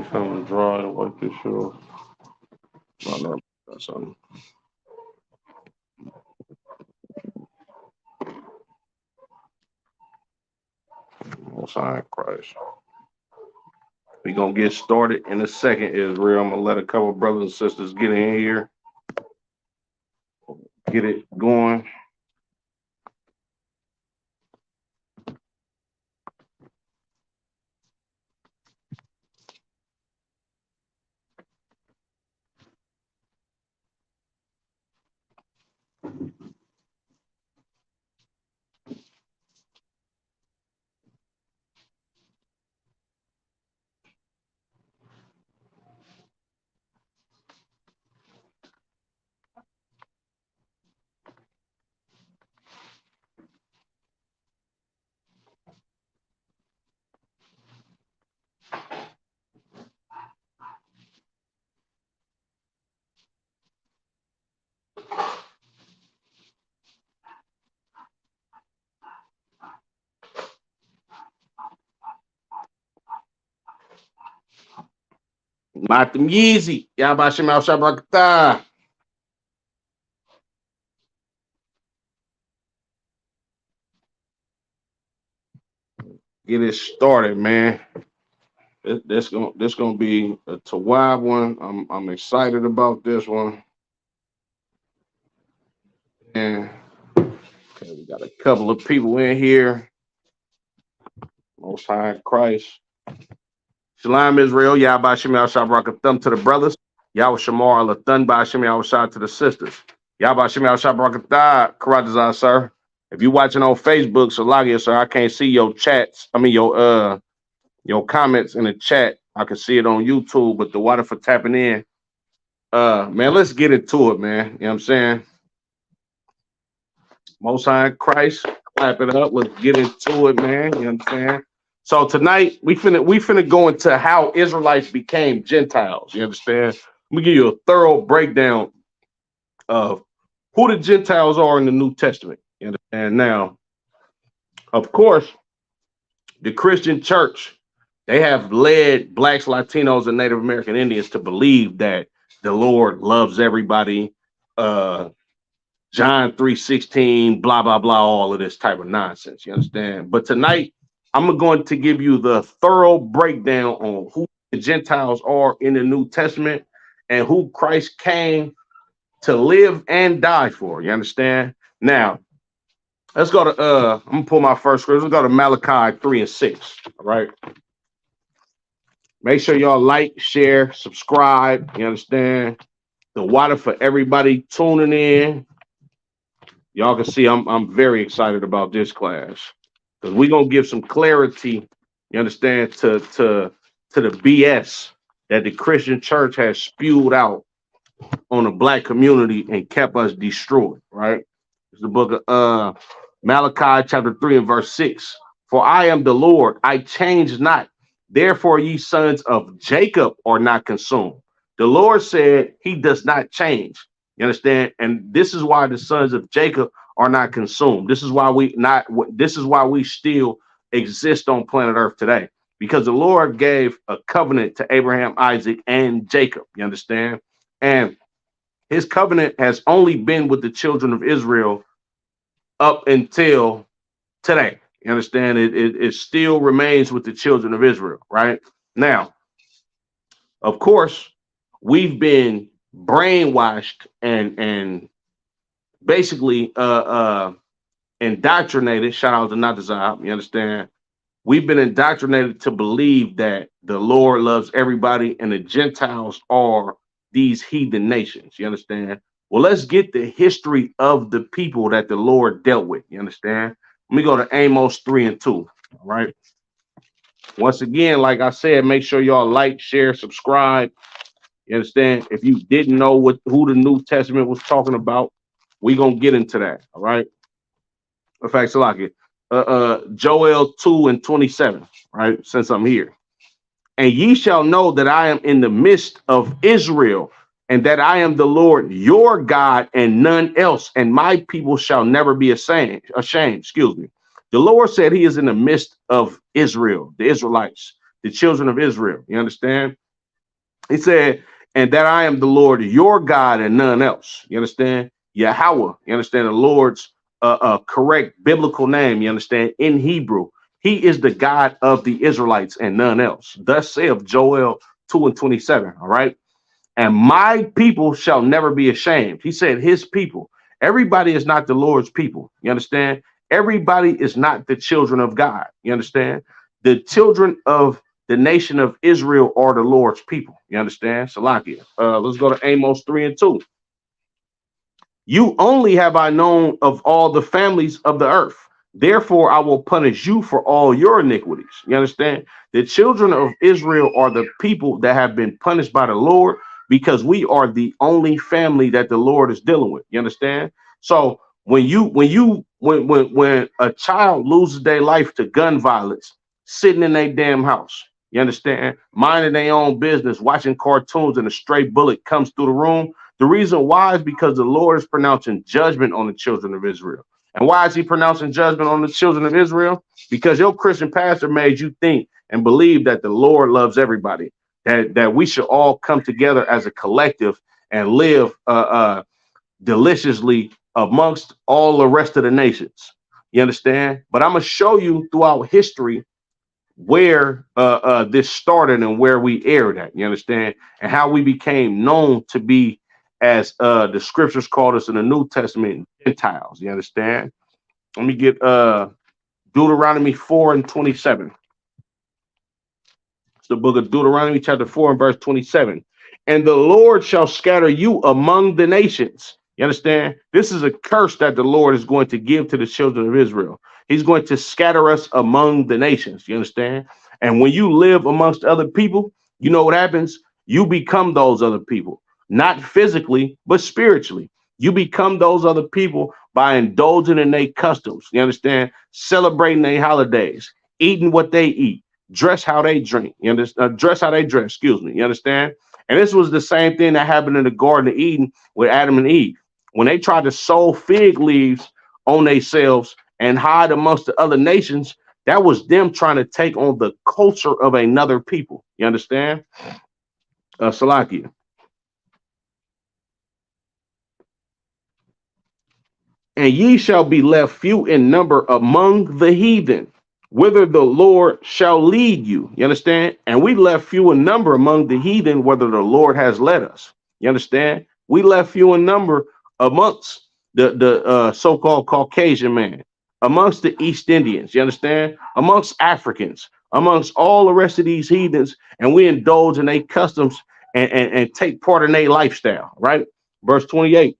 need something dry to wipe this shit off. Oh, no, that's something. Most High Christ. We gonna get started in a second, Israel. I'm gonna let a couple brothers and sisters get in here, get it going. Matam Yeezy. Yabashim al Shabrakata. Get it started, man. This gonna be a Tawab one. I'm excited about this one. And okay, we got a couple of people in here. Most High Christ. Shalom Israel. Yabashim al Shabrakathum to the brothers. Yahweh Shamar al Lathan Bashim al Shah to the sisters. Yabashim al Shabrakatah. Karatazah, sir. If you're watching on Facebook, Salagia, sir, I can't see your chats. I mean your comments in the chat. I can see it on YouTube, but the water for tapping in. Man, let's get into it, man. You know what I'm saying? Most High Christ, clap it up. Let's get into it, man. You know what I'm saying? So tonight we finna go into how Israelites became Gentiles. You understand? Let me give you a thorough breakdown of who the Gentiles are in the New Testament. You understand? Now, of course, the Christian church, they have led blacks, Latinos, and Native American Indians to believe that the Lord loves everybody. John 3:16, blah, blah, blah, all of this type of nonsense. You understand? But tonight, I'm going to give you the thorough breakdown on who the Gentiles are in the New Testament and who Christ came to live and die for. You understand? Now, let's go to I'm gonna pull my first scripture. Let's go to Malachi 3:6. All right. Make sure y'all like, share, subscribe. You understand? The water for everybody tuning in. Y'all can see I'm very excited about this class because we're gonna give some clarity, you understand, to the BS that the Christian church has spewed out on the black community and kept us destroyed, right? It's the book of Malachi chapter 3 and verse 6. For I am the Lord, I change not. Therefore, ye sons of Jacob are not consumed. The Lord said he does not change. You understand? And this is why the sons of Jacob are not consumed. This is why we still exist on planet Earth today. Because the Lord gave a covenant to Abraham, Isaac, and Jacob. You understand? And his covenant has only been with the children of Israel up until today. You understand? It still remains with the children of Israel, right? Now, of course, we've been brainwashed and basically indoctrinated. Shout out to Natazab, you understand? We've been indoctrinated to believe that the Lord loves everybody and the Gentiles are these heathen nations. You understand? Well, let's get the history of the people that the Lord dealt with. You understand? Let me go to Amos 3:2. All right. Once again, like I said, make sure y'all like, share, subscribe. You understand? If you didn't know who the New Testament was talking about, we're gonna get into that. All right. In fact, Salaki, Joel 2:27, right? Since I'm here. And ye shall know that I am in the midst of Israel, and that I am the Lord your God and none else, and my people shall never be ashamed. Excuse me. The Lord said he is in the midst of Israel, the Israelites, the children of Israel. You understand? He said, and that I am the Lord your God and none else. You understand? Yahweh. You understand the Lord's correct biblical name. You understand? In Hebrew, he is the God of the Israelites and none else. Thus saith Joel 2:27. All right. And my people shall never be ashamed. He said, his people. Everybody is not the Lord's people. You understand? Everybody is not the children of God. You understand? The children of the nation of Israel are the Lord's people. You understand? Salakia. Let's go to Amos 3:2. You only have I known of all the families of the earth. Therefore, I will punish you for all your iniquities. You understand? The children of Israel are the people that have been punished by the Lord because we are the only family that the Lord is dealing with. You understand? So when a child loses their life to gun violence, sitting in their damn house, you understand, minding their own business, watching cartoons, and a stray bullet comes through the room. The reason why is because the Lord is pronouncing judgment on the children of Israel. And why is he pronouncing judgment on the children of Israel? Because your Christian pastor made you think and believe that the Lord loves everybody, that we should all come together as a collective and live deliciously amongst all the rest of the nations. You understand? But I'm going to show you throughout history where this started and where we aired at. You understand? And how we became known to be, as the scriptures called us in the New Testament, Gentiles. You understand? Let me get Deuteronomy 4:27. It's the book of Deuteronomy, chapter 4 and verse 27. And the Lord shall scatter you among the nations. You understand? This is a curse that the Lord is going to give to the children of Israel. He's going to scatter us among the nations. You understand? And when you live amongst other people, you know what happens? You become those other people, not physically, but spiritually. You become those other people by indulging in their customs. You understand? Celebrating their holidays, eating what they eat, dress how they drink. You understand? Dress how they dress. Excuse me. You understand? And this was the same thing that happened in the Garden of Eden with Adam and Eve. When they tried to sew fig leaves on themselves and hide amongst the other nations, that was them trying to take on the culture of another people. You understand? Salakia. And ye shall be left few in number among the heathen, whither the Lord shall lead you. You understand? And we left few in number among the heathen, whether the Lord has led us. You understand? We left few in number amongst the so-called Caucasian man, amongst the East Indians. You understand? Amongst Africans, amongst all the rest of these heathens, and we indulge in their customs and take part in their lifestyle. Right? Verse 28.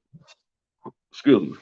Excuse me.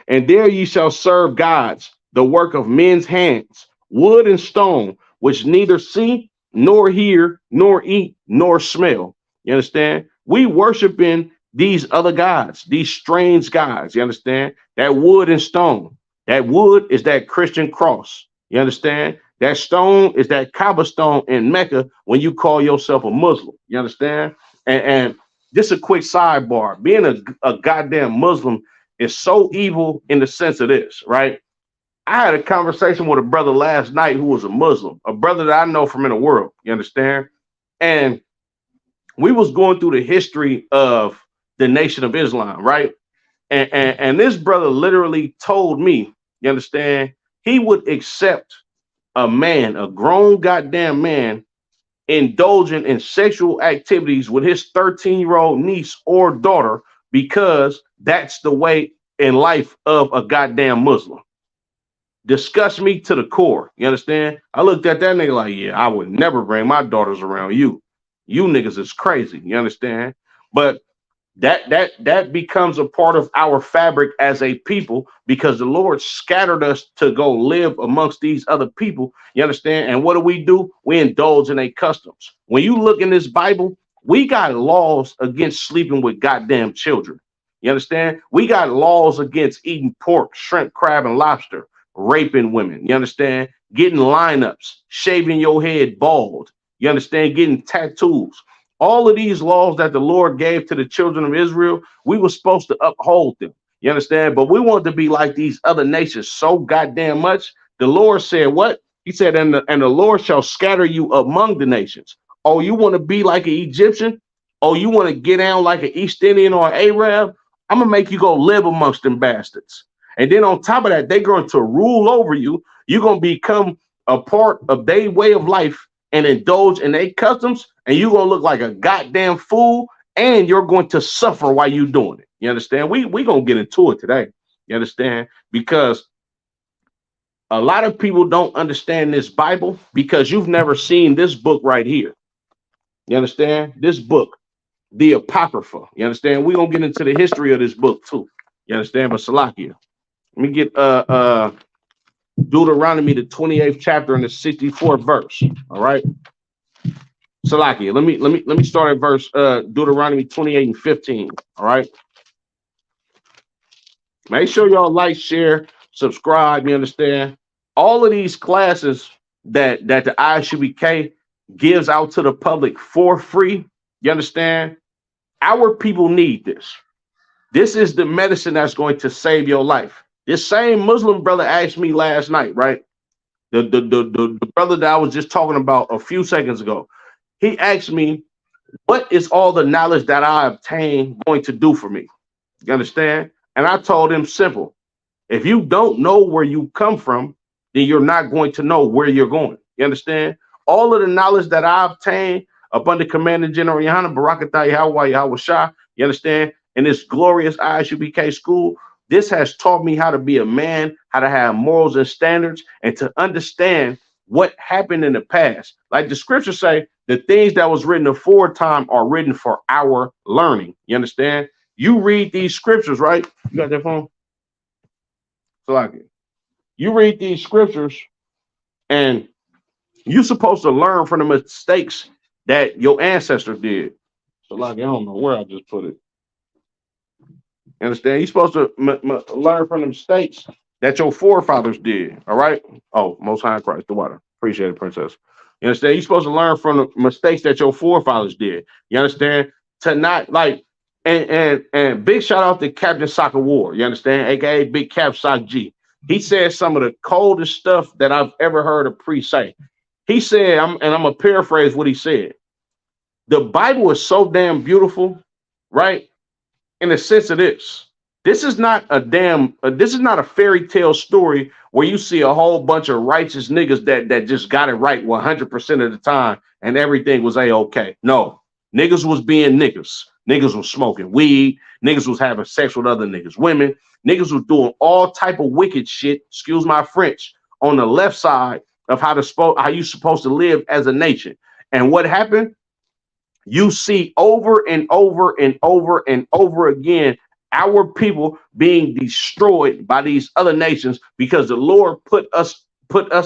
And there ye shall serve gods, the work of men's hands, wood and stone, which neither see, nor hear, nor eat, nor smell. You understand? We worship in these other gods, these strange gods. You understand? That wood and stone. That wood is that Christian cross. You understand? That stone is that Kaaba stone in Mecca when you call yourself a Muslim. You understand? And just a quick sidebar. Being a goddamn Muslim is so evil in the sense of this, right? I had a conversation with a brother last night who was a Muslim, a brother that I know from in the world, you understand? And we was going through the history of the Nation of Islam, right? And this brother literally told me, you understand, he would accept a man, a grown goddamn man, indulging in sexual activities with his 13-year-old niece or daughter because that's the way in life of a goddamn Muslim. Disgust me to the core. You understand? I looked at that nigga like, yeah, I would never bring my daughters around you. You niggas is crazy. You understand? But that becomes a part of our fabric as a people because the Lord scattered us to go live amongst these other people. You understand? And what do? We indulge in their customs. When you look in this Bible, we got laws against sleeping with goddamn children. You understand? We got laws against eating pork, shrimp, crab, and lobster, raping women. You understand? Getting lineups, shaving your head bald. You understand? Getting tattoos. All of these laws that the Lord gave to the children of Israel, we were supposed to uphold them. You understand? But we want to be like these other nations so goddamn much. The Lord said what? He said, and the Lord shall scatter you among the nations. Oh, you want to be like an Egyptian? Oh, you want to get down like an East Indian or an Arab? I'm gonna make you go live amongst them bastards. And then on top of that, they're going to rule over you. You're gonna become a part of their way of life and indulge in their customs, and you're gonna look like a goddamn fool, and you're going to suffer while you're doing it. You understand? We gonna get into it today. You understand? Because a lot of people don't understand this Bible because you've never seen this book right here. You understand? This book, the Apocrypha. You understand? We're gonna get into the history of this book too. You understand? But Salakia. Let me get Deuteronomy, the 28th chapter and the 64th verse. All right. Salakia. Let me start at verse Deuteronomy 28 and 15. All right. Make sure y'all like, share, subscribe. You understand? All of these classes that the Isupk gives out to the public for free. You understand? Our people need this. This is the medicine that's going to save your life. This same Muslim brother asked me last night, right? The brother that I was just talking about a few seconds ago. He asked me, what is all the knowledge that I obtain going to do for me? You understand? And I told him simple. If you don't know where you come from, then you're not going to know where you're going. You understand? All of the knowledge that I obtained up under Commander General Yohana Barakatah Yahweh Shah, you understand? In this glorious Isupk school, this has taught me how to be a man, how to have morals and standards, and to understand what happened in the past. Like the scriptures say, the things that was written aforetime are written for our learning. You understand? You read these scriptures, right? You got that phone? So like it. You read these scriptures and you're supposed to learn from the mistakes that your ancestors did. So like, I don't know where I just put it. You understand? You're supposed to learn from the mistakes that your forefathers did. All right. Oh, Most High Christ, the water. Appreciate it, princess. You understand? You're supposed to learn from the mistakes that your forefathers did. You understand? To not like, and big shout out to Captain Soccer War. You understand? AKA Big Cap Sock G. He said some of the coldest stuff that I've ever heard a priest say. He said, I'm gonna paraphrase what he said. The Bible is so damn beautiful, right? In the sense of this. This is not a fairy tale story where you see a whole bunch of righteous niggas that just got it right 100% of the time and everything was a-okay. No, niggas was being niggas. Niggas was smoking weed. Niggas was having sex with other niggas, women. Niggas was doing all type of wicked shit, excuse my French, on the left side of how you supposed to live as a nation. And what happened? You see over and over and over and over again our people being destroyed by these other nations because the Lord put us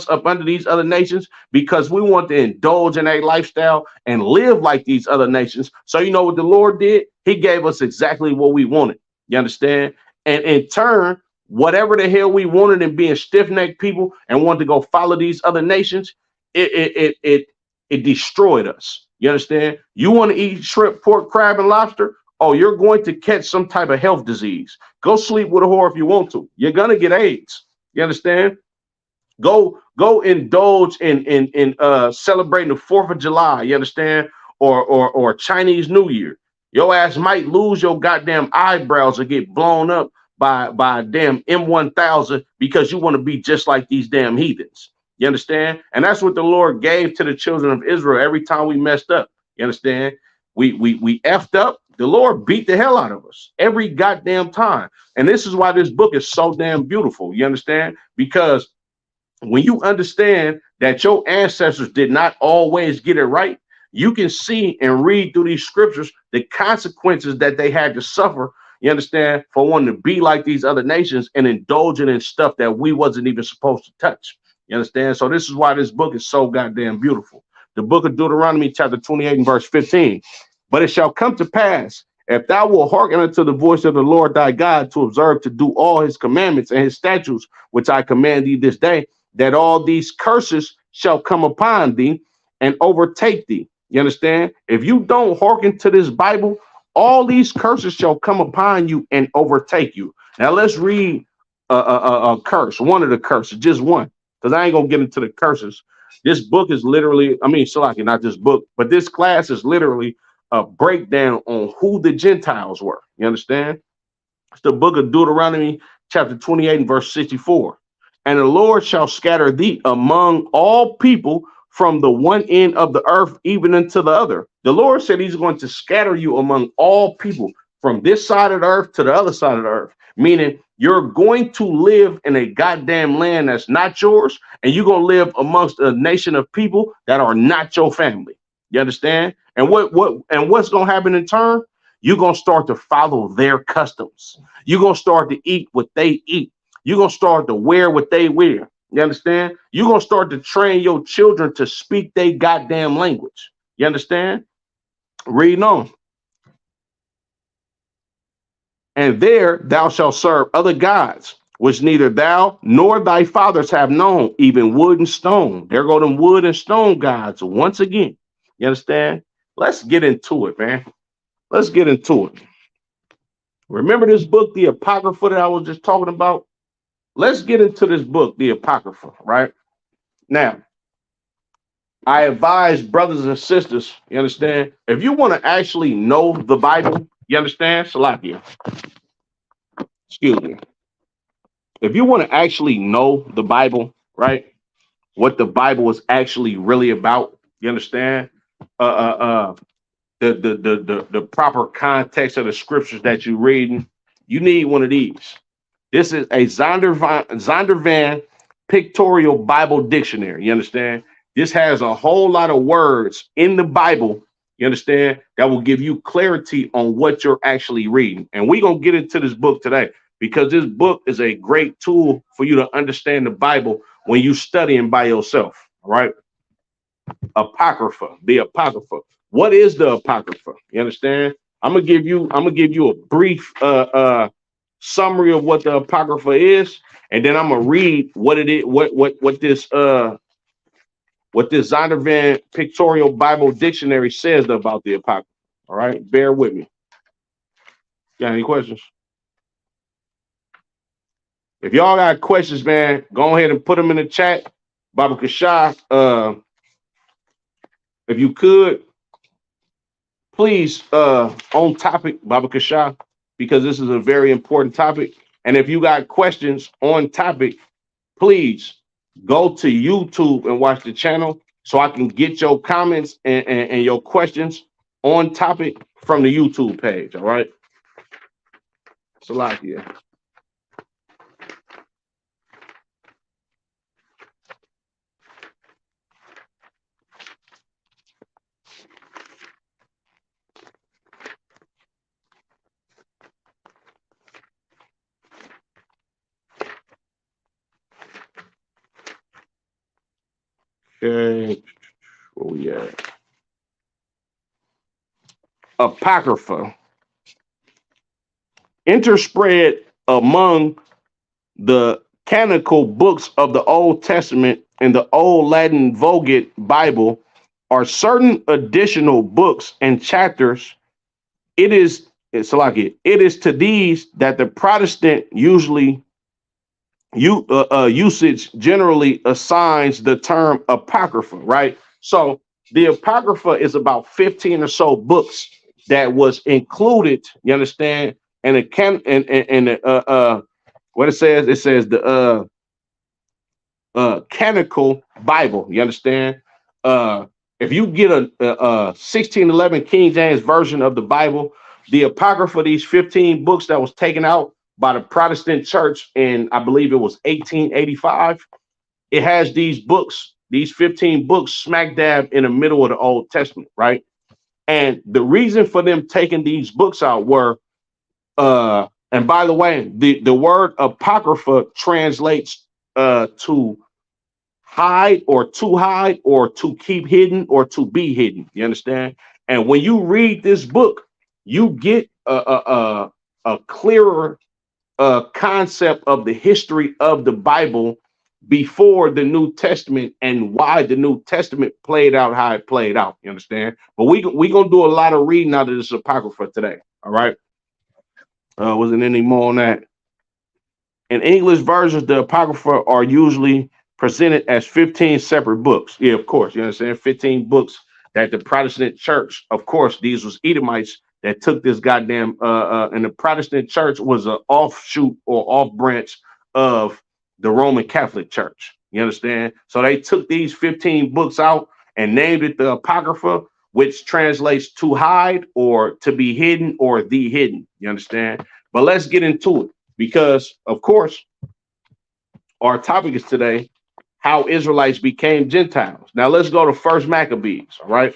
up under these other nations because we want to indulge in a lifestyle and live like these other nations. So you know what the Lord did? He gave us exactly what we wanted. You understand? And in turn, whatever the hell we wanted and being stiff-necked people and wanted to go follow these other nations, it destroyed us. You understand? You want to eat shrimp, pork, crab, and lobster? Oh, you're going to catch some type of health disease. Go sleep with a whore if you want to. You're gonna get AIDS. You understand? Go indulge in celebrating the 4th of July. You understand? Or Chinese New Year. Your ass might lose your goddamn eyebrows or get blown up by a damn M1000 because you want to be just like these damn heathens. You understand? And that's what the Lord gave to the children of Israel every time we messed up. You understand? We effed up. The Lord beat the hell out of us every goddamn time. And this is why this book is so damn beautiful. You understand? Because when you understand that your ancestors did not always get it right, you can see and read through these scriptures the consequences that they had to suffer. You understand? For wanting to be like these other nations and indulging in stuff that we wasn't even supposed to touch. You understand? So this is why this book is so goddamn beautiful. The book of Deuteronomy, chapter 28 and verse 15. But it shall come to pass, if thou wilt hearken unto the voice of the Lord thy God to observe to do all his commandments and his statutes, which I command thee this day, that all these curses shall come upon thee and overtake thee. You understand? If you don't hearken to this Bible, all these curses shall come upon you and overtake you. Now let's read a curse, one of the curses, just one, because I ain't gonna get into the curses This book is literally, I mean, Salaki, not this book, but this class is literally a breakdown on who the Gentiles were. You understand? It's the book of Deuteronomy, chapter 28 and verse 64. And the Lord shall scatter thee among all people from the one end of the earth even unto the other. The Lord said he's going to scatter you among all people from this side of the earth to the other side of the earth, meaning you're going to live in a goddamn land that's not yours, and you're going to live amongst a nation of people that are not your family. You understand? And what's going to happen in turn? You're going to start to follow their customs. You're going to start to eat what they eat. You're going to start to wear what they wear. You understand? You're going to start to train your children to speak their goddamn language. You understand? Reading on. And there thou shalt serve other gods, which neither thou nor thy fathers have known, even wood and stone. There go them wood and stone gods once again. You understand? Let's get into it, man. Let's get into it. Remember this book, the Apocrypha, that I was just talking about? Let's get into this book, the Apocrypha, right? Now, I advise brothers and sisters, you understand? If you want to actually know the Bible, you understand? Salakia. Excuse me. If you want to actually know the Bible, right? What the Bible is actually really about, you understand? The proper context of the scriptures that you're reading, you need one of these. This is a Zondervan Pictorial Bible Dictionary. You understand? This has a whole lot of words in the Bible, you understand, that will give you clarity on what you're actually reading. And we're going to get into this book today because this book is a great tool for you to understand the Bible when you're studying by yourself. All right. Apocrypha, the Apocrypha. What is the Apocrypha? You understand? I'm gonna give you a brief summary of what the Apocrypha is, and then I'm gonna read what it is, what this Zondervan Pictorial Bible Dictionary says about the Apocrypha. All right, bear with me. Got any questions? If y'all got questions, man, go ahead and put them in the chat. Baba Kashah, if you could, please, on topic, Baba Kashah, because this is a very important topic. And if you got questions on topic, please go to YouTube and watch the channel so I can get your comments and your questions on topic from the YouTube page. All right. Salakia. Okay, where we at? Apocrypha. Interspread among the canonical books of the Old Testament and the Old Latin Vulgate Bible are certain additional books and chapters. It is to these that the Protestant usage generally assigns the term Apocrypha, right? So the Apocrypha is about 15 or so books that was included, you understand, and it can and what it says the canonical Bible, you understand? If you get a 1611 King James version of the Bible, the Apocrypha, these 15 books that was taken out by the Protestant church in, I believe it was 1885, it has these books, these 15 books smack dab in the middle of the Old Testament, right? And the reason for them taking these books out were, and by the way, the word Apocrypha translates to hide or to keep hidden or to be hidden. You understand? And when you read this book, you get a clearer concept of the history of the Bible before the New Testament and why the New Testament played out how it played out. You understand? But we gonna do a lot of reading out of this Apocrypha today. All right. Wasn't any more on that. In English versions, the Apocrypha are usually presented as 15 separate books. Yeah, of course, you understand? 15 books that the Protestant church, of course, these was Edomites that took this goddamn and the Protestant church was an offshoot or off branch of the Roman Catholic Church. You understand? So they took these 15 books out and named it the Apocrypha, which translates to hide or to be hidden or the hidden. You understand? But let's get into it because, of course, our topic is today how Israelites became Gentiles. Now let's go to First Maccabees. All right.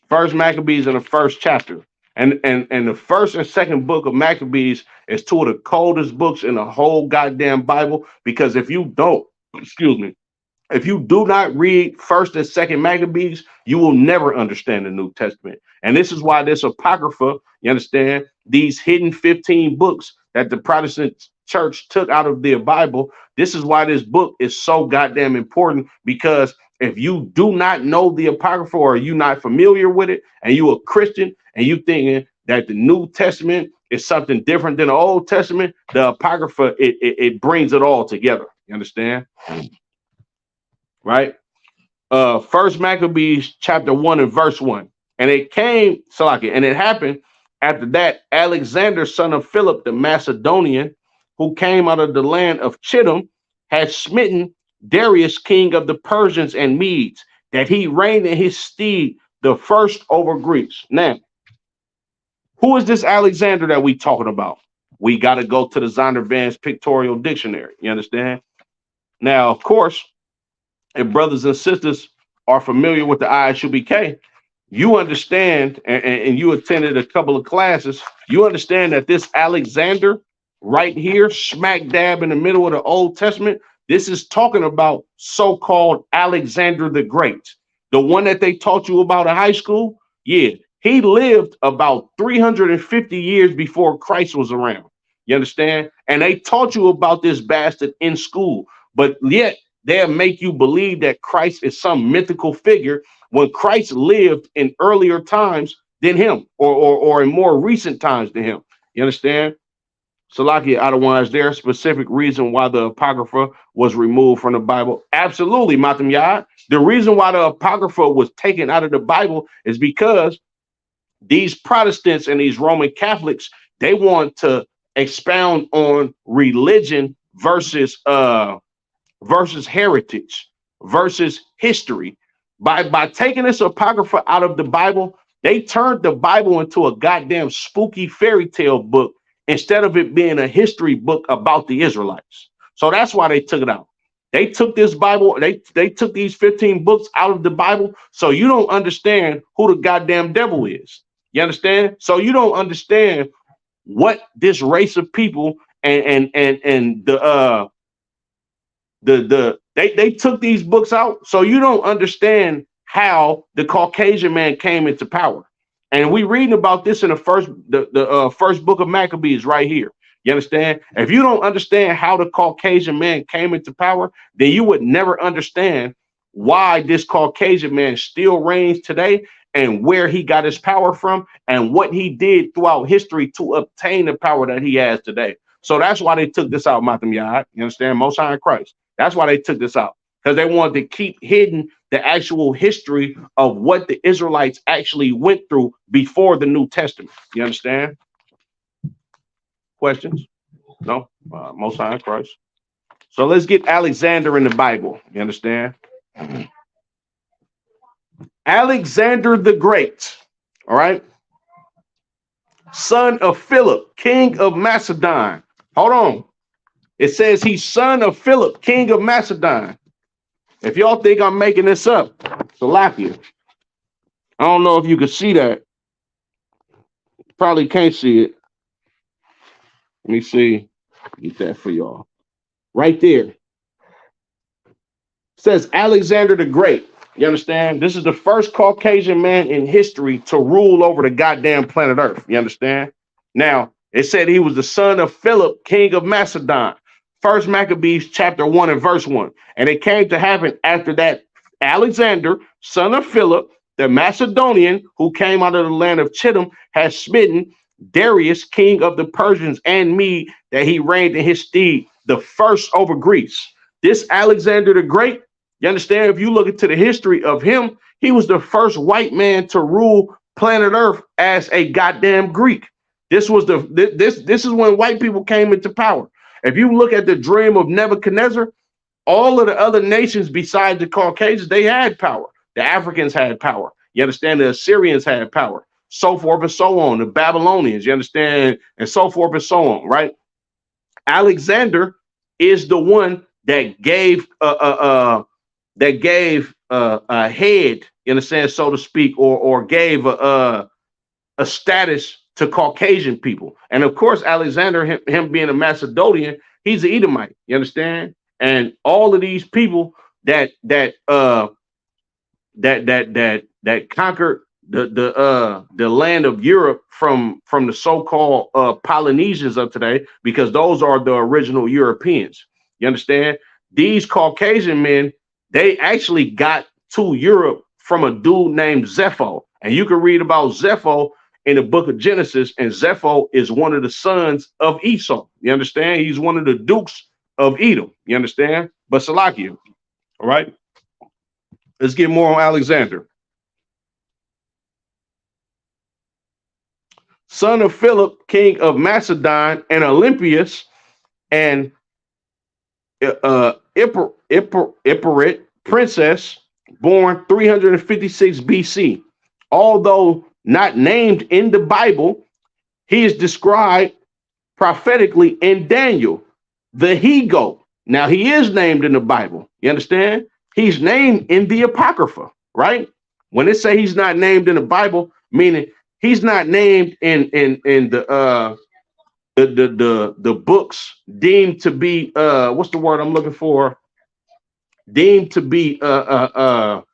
First Maccabees in the first chapter. And the first and second book of Maccabees is two of the coldest books in the whole goddamn Bible. Because if you don't, excuse me, if you do not read first and second Maccabees, you will never understand the New Testament. And this is why this Apocrypha, you understand, these hidden 15 books that the Protestant church took out of their Bible, this is why this book is so goddamn important, because if you do not know the Apocrypha or you're not familiar with it and you a Christian and you thinking that the New Testament is something different than the Old Testament, the Apocrypha, it brings it all together. You understand? Right? First Maccabees chapter 1 and verse 1. And it came, Salaki, and it happened after that, Alexander, son of Philip the Macedonian, who came out of the land of Chittim, had smitten Darius, king of the Persians and Medes, that he reigned in his stead the first over Greeks. Now, who is this Alexander that we talking about? We got to go to the Zondervan's Pictorial Dictionary. You understand? Now, of course, if brothers and sisters are familiar with the Isupk, you understand, and you attended a couple of classes, you understand that this Alexander right here, smack dab in the middle of the Old Testament, this is talking about so-called Alexander the Great, the one that they taught you about in high school. Yeah, he lived about 350 years before Christ was around. You understand? And they taught you about this bastard in school, but yet they'll make you believe that Christ is some mythical figure when Christ lived in earlier times than him, or in more recent times than him. You understand? Salakia Adawan, is there a specific reason why the Apocrypha was removed from the Bible? Absolutely, Matam Yad. The reason why the Apocrypha was taken out of the Bible is because these Protestants and these Roman Catholics, they want to expound on religion versus heritage, versus history. By taking this Apocrypha out of the Bible, they turned the Bible into a goddamn spooky fairy tale book instead of it being a history book about the Israelites. So that's why they took it out. They took this Bible, they took these 15 books out of the Bible, so you don't understand who the goddamn devil is. You understand? So you don't understand what this race of people and they took these books out, so you don't understand how the Caucasian man came into power. And we reading about this in the first book of Maccabees right here. You understand? If you don't understand how the Caucasian man came into power, then you would never understand why this Caucasian man still reigns today and where he got his power from and what he did throughout history to obtain the power that he has today. So that's why they took this out, Matam Yahad. You understand? Most High in Christ. That's why they took this out, because they wanted to keep hidden the actual history of what the Israelites actually went through before the New Testament. You understand? Questions? No? Most High in Christ. So let's get Alexander in the Bible. You understand? Alexander the Great, all right? Son of Philip, king of Macedon. Hold on. It says he's son of Philip, king of Macedon. If y'all think I'm making this up, Salakia. I don't know if you can see that. Probably can't see it. Let me see. Get that for y'all. Right there. It says Alexander the Great. You understand? This is the first Caucasian man in history to rule over the goddamn planet Earth. You understand? Now, it said he was the son of Philip, king of Macedon. First Maccabees chapter 1 and verse 1. And it came to happen after that Alexander, son of Philip, the Macedonian, who came out of the land of Chittim, had smitten Darius, king of the Persians and Mede, that he reigned in his stead, the first over Greece. This Alexander the Great, you understand? If you look into the history of him, he was the first white man to rule planet Earth as a goddamn Greek. This was this is when white people came into power. If you look at the dream of Nebuchadnezzar, all of the other nations besides the Caucasians, they had power. The Africans had power. You understand? The Assyrians had power, so forth and so on. The Babylonians, you understand, and so forth and so on, right? Alexander is the one that gave a head, in a sense, so to speak, or gave a status to Caucasian people. And of course, Alexander, him being a Macedonian, he's an Edomite. You understand? And all of these people that conquered the land of Europe from the so-called Polynesians of today, because those are the original Europeans. You understand? These Caucasian men, they actually got to Europe from a dude named Zepho. And you can read about Zepho in the book of Genesis, and Zepho is one of the sons of Esau. You understand? He's one of the dukes of Edom. You understand? But Salakia, all right? Let's get more on Alexander. Son of Philip, king of Macedon, and Olympias, and Iparit, princess, born 356 BC. Although not named in the Bible, he is described prophetically in Daniel, the he-goat. Now, he is named in the Bible. You understand? He's named in the Apocrypha, right? When it say he's not named in the Bible, meaning he's not named in the books deemed to be what's the word I'm looking for? Deemed to be the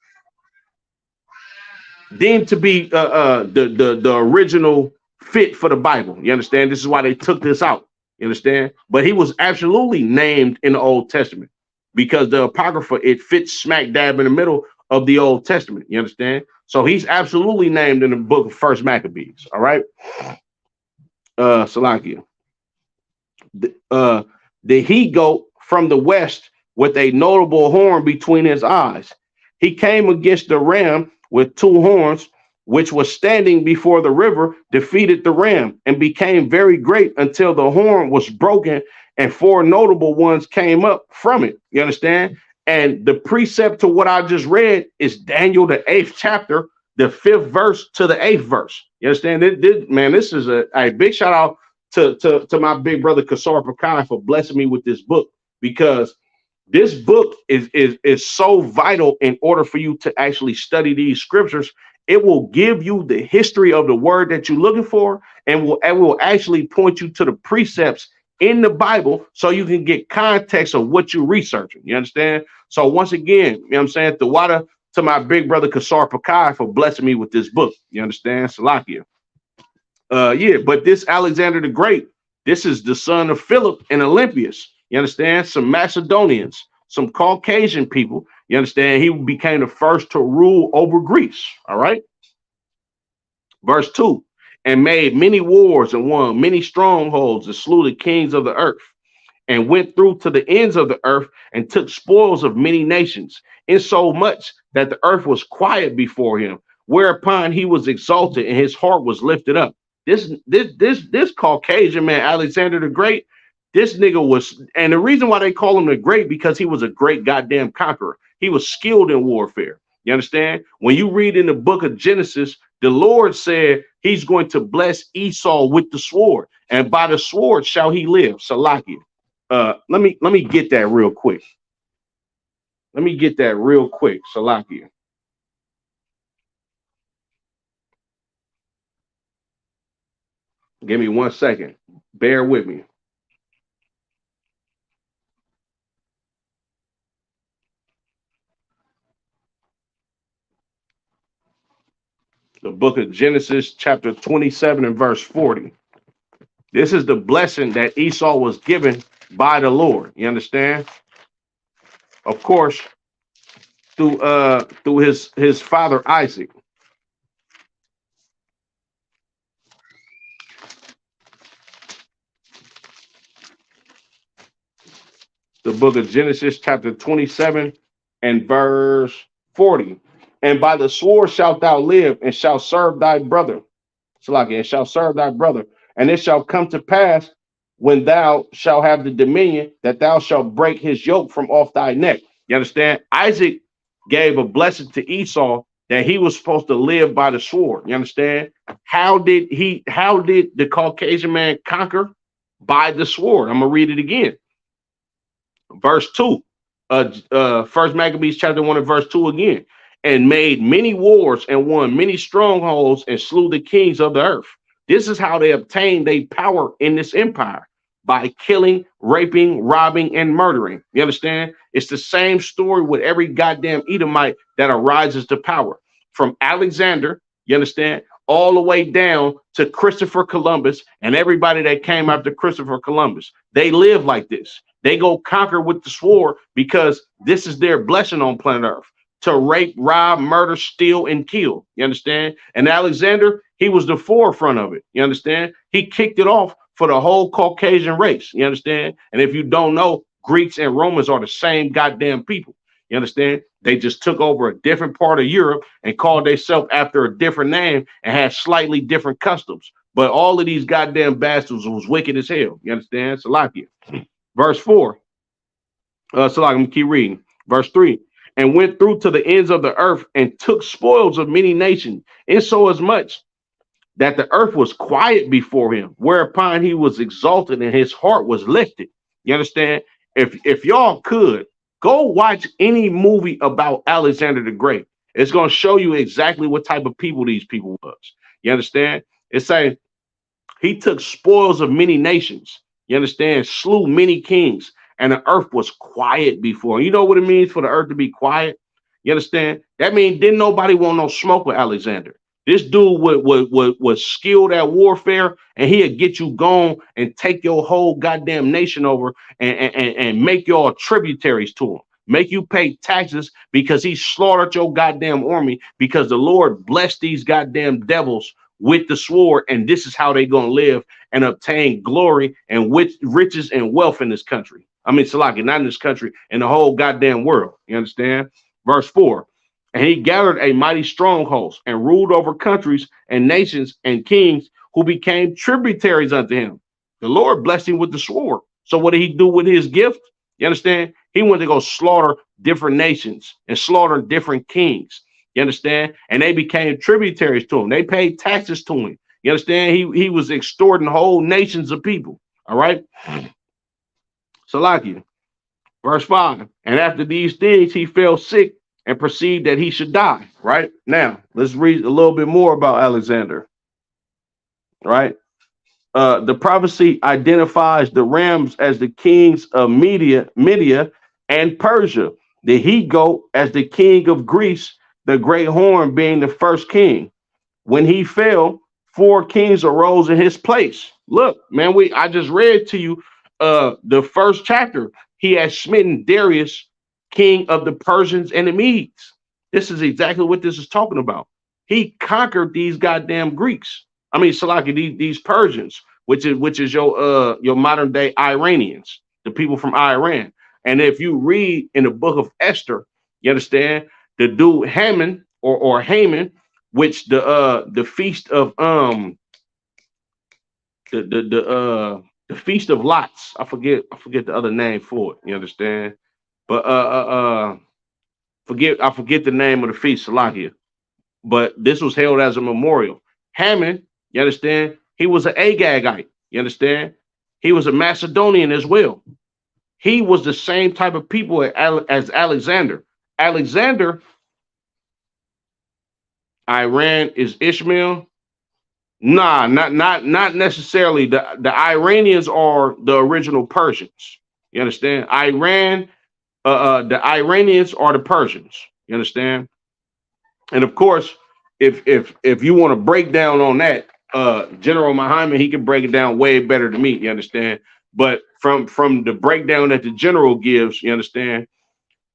original fit for the Bible. You understand? This is why they took this out. You understand? But he was absolutely named in the Old Testament because the Apocrypha, it fits smack dab in the middle of the Old Testament. You understand? So he's absolutely named in the book of First Maccabees. All right. Salakia. The he-goat from the west with a notable horn between his eyes. He came against the ram with two horns, which was standing before the river, defeated the ram, and became very great until the horn was broken and four notable ones came up from it. You understand? And the precept to what I just read is Daniel, the 8th chapter, the 5th verse to the 8th verse. You understand? This is a big shout out to my big brother Kasar Pakai for blessing me with this book, because this book is so vital in order for you to actually study these scriptures. It will give you the history of the word that you're looking for, and will actually point you to the precepts in the Bible so you can get context of what you're researching. You understand? So once again, you know what I'm saying? The water to my big brother Kasar Pakai for blessing me with this book. You understand? Salakia. Yeah, but this Alexander the Great, this is the son of Philip and Olympias. You understand? Some Macedonians, some Caucasian people. You understand? He became the first to rule over Greece. All right. Verse 2, and made many wars and won many strongholds and slew the kings of the earth, and went through to the ends of the earth and took spoils of many nations, insomuch that the earth was quiet before him, whereupon he was exalted and his heart was lifted up. This Caucasian man, Alexander the Great, this nigga was, and the reason why they call him the Great, because he was a great goddamn conqueror. He was skilled in warfare. You understand? When you read in the book of Genesis, the Lord said he's going to bless Esau with the sword, and by the sword shall he live. Salakia. Let me get that real quick. Let me get that real quick. Salakia. Give me 1 second. Bear with me. The book of Genesis, chapter 27 and verse 40. This is the blessing that Esau was given by the Lord. You understand? Of course, through his father Isaac. the book of Genesis, chapter 27 and verse 40. And by the sword shalt thou live, and shalt serve thy brother. Salaki, and shall serve thy brother. And it shall come to pass when thou shalt have the dominion that thou shalt break his yoke from off thy neck. You understand? Isaac gave a blessing to Esau that he was supposed to live by the sword. You understand? How did the Caucasian man conquer? By the sword. I'm gonna read it again. Verse 2. First Maccabees chapter 1 and verse 2 again. And made many wars and won many strongholds and slew the kings of the earth. This is how they obtained their power in this empire, by killing, raping, robbing, and murdering. You understand? It's the same story with every goddamn Edomite that arises to power. From Alexander, you understand, all the way down to Christopher Columbus and everybody that came after Christopher Columbus. They live like this. They go conquer with the sword because this is their blessing on planet Earth. To rape, rob, murder, steal, and kill. You understand? And Alexander, he was the forefront of it. You understand? He kicked it off for the whole Caucasian race. You understand? And if you don't know, Greeks and Romans are the same goddamn people. You understand? They just took over a different part of Europe and called themselves after a different name and had slightly different customs. But all of these goddamn bastards was wicked as hell. You understand? Salakia. Verse 4. Salakia, I'm going to keep reading. Verse 3. And went through to the ends of the earth and took spoils of many nations, insomuch that the earth was quiet before him, whereupon he was exalted and his heart was lifted. You understand? If y'all could go watch any movie about Alexander the Great, it's going to show you exactly what type of people these people was. You understand? It's saying he took spoils of many nations. You understand? Slew many kings. And the earth was quiet before. You know what it means for the earth to be quiet? You understand? That means didn't nobody want no smoke with Alexander. This dude was skilled at warfare, and he'd get you gone and take your whole goddamn nation over and make y'all tributaries to him. Make you pay taxes because he slaughtered your goddamn army because the Lord blessed these goddamn devils with the sword, and this is how they gonna live and obtain glory and riches and wealth in this country. I mean, Salaki, not in this country, in the whole goddamn world. You understand? Verse 4. And he gathered a mighty strongholds and ruled over countries and nations and kings who became tributaries unto him. The Lord blessed him with the sword. So what did he do with his gift? You understand? He went to go slaughter different nations and slaughter different kings. You understand? And they became tributaries to him. They paid taxes to him. You understand? He was extorting whole nations of people. All right? Salakia, verse 5. And after these things, he fell sick and perceived that he should die. Right? Now, let's read a little bit more about Alexander. Right? The prophecy identifies the Rams as the kings of Media and Persia, the he-goat as the king of Greece, the great horn being the first king. When he fell, 4 kings arose in his place. Look, man, I just read to you the first chapter. He had smitten Darius, king of the Persians and the Medes. This is exactly what this is talking about. He conquered these goddamn Greeks. I mean, Salaki, these Persians, which is your modern day Iranians, the people from Iran. And if you read in the book of Esther, you understand the dude Haman or Haman, which the feast of the feast of lots. I forget the other name for it. You understand? But I forget the name of the feast, Salakia. But this was held as a memorial. Haman, you understand? He was an Agagite. You understand? He was a Macedonian as well. He was the same type of people as Alexander. Alexander, Iran is Ishmael. Nah, not necessarily. The Iranians are the original Persians. You understand? Iran, the Iranians are the Persians. You understand? And of course, if you want to break down on that, General Muhammad, he can break it down way better than me. You understand? But from the breakdown that the general gives, you understand,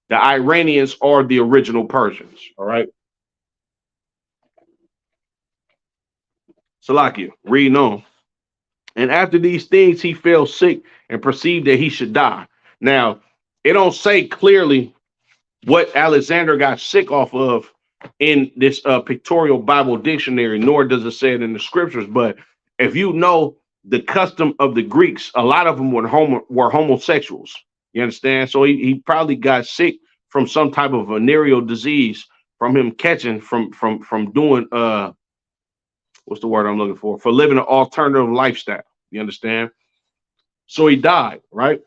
the Iranians are the original Persians. All right. Salakia, reading on. And after these things, he fell sick and perceived that he should die. Now, It don't say clearly what Alexander got sick off of in this pictorial Bible dictionary, nor does it say it in the scriptures. But if you know the custom of the Greeks, a lot of them were homosexuals. You understand? So he probably got sick from some type of venereal disease from him catching from doing what's the word I'm looking for living an alternative lifestyle. You understand? So he died, right?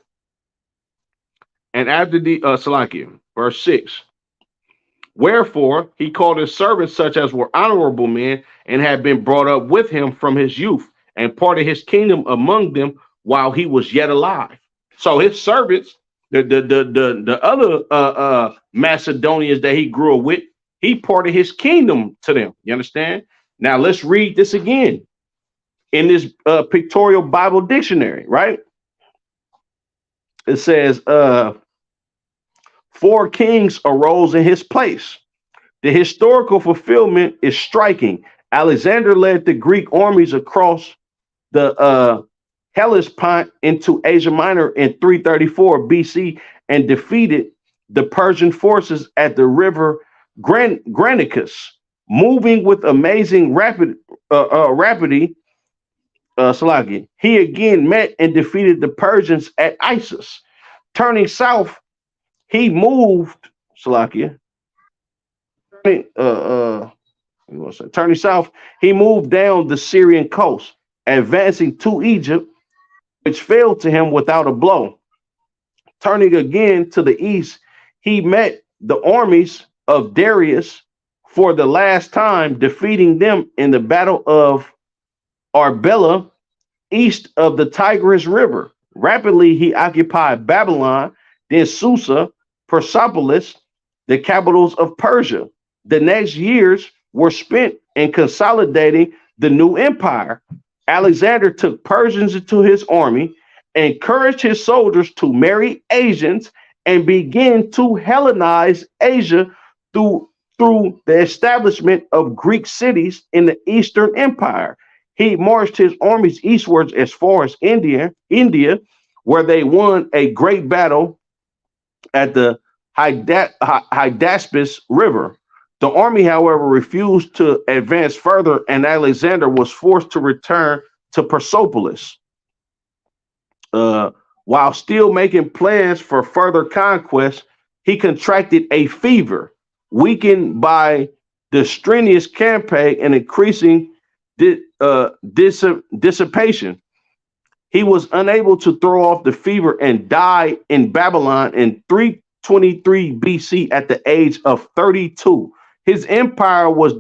And after the Salakia, verse 6. Wherefore he called his servants such as were honorable men and had been brought up with him from his youth, and parted his kingdom among them while he was yet alive. So his servants, the other Macedonians that he grew up with, he parted his kingdom to them. You understand? Now let's read this again in this pictorial Bible dictionary, right? It says, 4 kings arose in his place. The historical fulfillment is striking. Alexander led the Greek armies across the Hellespont into Asia Minor in 334 BC and defeated the Persian forces at the river Granicus, moving with amazing rapidity. He again met and defeated the Persians at Issus. Turning south, he moved turning south, he moved down the Syrian coast, advancing to Egypt, which fell to him without a blow. Turning again to the east, he met the armies of Darius for the last time, defeating them in the battle of Arbela, east of the Tigris River. Rapidly, he occupied Babylon, then Susa, Persepolis, the capitals of Persia. The next years were spent in consolidating the new empire. Alexander took Persians into his army, encouraged his soldiers to marry Asians, and began to Hellenize Asia through the establishment of Greek cities in the Eastern Empire. He marched his armies eastwards as far as India, where they won a great battle at the Hydaspes River. The army, however, refused to advance further, and Alexander was forced to return to Persepolis. While still making plans for further conquest, he contracted a fever, weakened by the strenuous campaign and increasing dissipation. He was unable to throw off the fever and died in Babylon in 323 BC at the age of 32. His empire was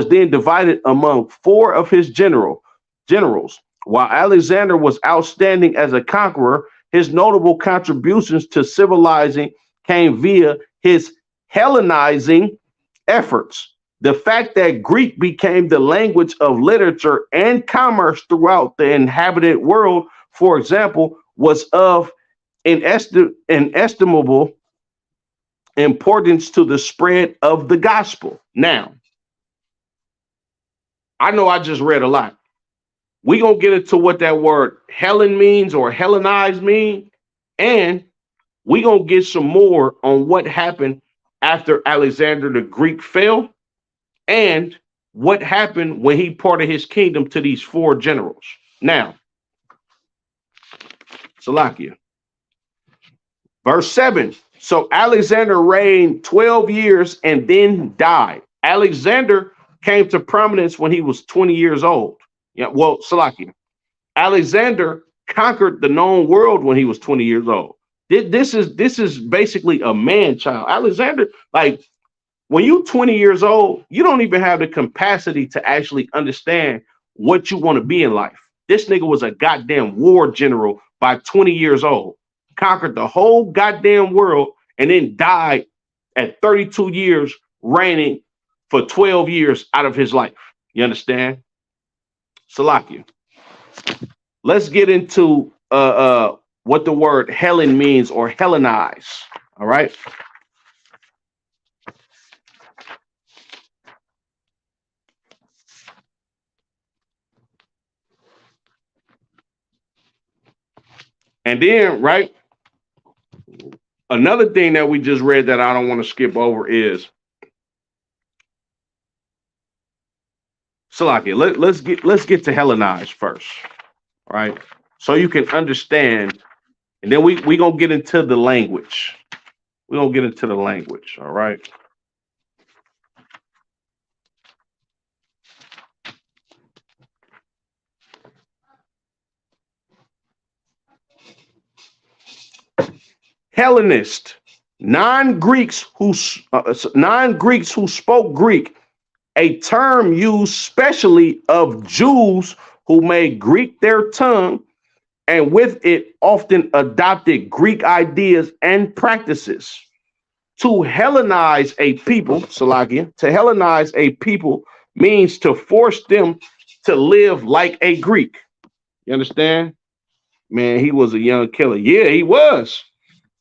then divided among 4 of his generals. While Alexander was outstanding as a conqueror, his notable contributions to civilizing came via his Hellenizing efforts. The fact that Greek became the language of literature and commerce throughout the inhabited world, for example, was of inestimable importance to the spread of the gospel. Now, I know I just read a lot. We're going to get into what that word Hellen means or Hellenize mean, and we're going to get some more on what happened after Alexander the Greek fell and what happened when he parted his kingdom to these 4 generals. Now, Salakia, verse 7. So Alexander reigned 12 years and then died. Alexander came to prominence when he was 20 years old. Yeah, well, Salakia, Alexander conquered the known world when he was 20 years old. This is basically a man child. Alexander, like, when you're 20 years old, you don't even have the capacity to actually understand what you want to be in life. This nigga was a goddamn war general by 20 years old, conquered the whole goddamn world, and then died at 32 years, reigning for 12 years out of his life. You understand? Salakia. Let's get into what the word Hellen means or Hellenize. All right. And then, right, Another thing that we just read that I don't want to skip over is Salakia. Let's get to Hellenized first, right? So you can understand, and then we gonna get into the language. We're gonna get into the language, all right? Hellenist, non-Greeks who spoke Greek, a term used specially of Jews who made Greek their tongue and with it often adopted Greek ideas and practices. To Hellenize a people, Salakia, to Hellenize a people means to force them to live like a Greek. You understand? Man, he was a young killer. Yeah, he was.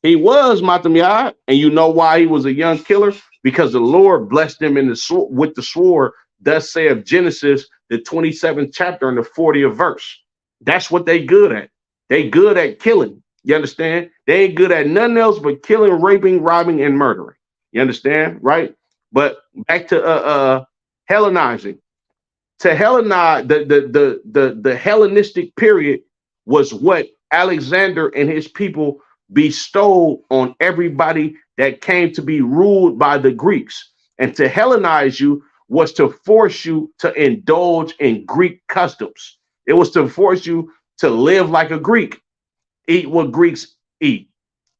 He was Matamyad, and you know why he was a young killer? Because the Lord blessed him in the with the sword. Thus saith Genesis, the 27th chapter and the 40th verse. That's what they good at. They good at killing. You understand? They ain't good at nothing else but killing, raping, robbing, and murdering. You understand, right? But back to Hellenizing. To Hellenize, the Hellenistic period was what Alexander and his people bestowed on everybody that came to be ruled by the Greeks. And to Hellenize you was to force you to indulge in Greek customs. It was to force you to live like a Greek, eat what Greeks eat,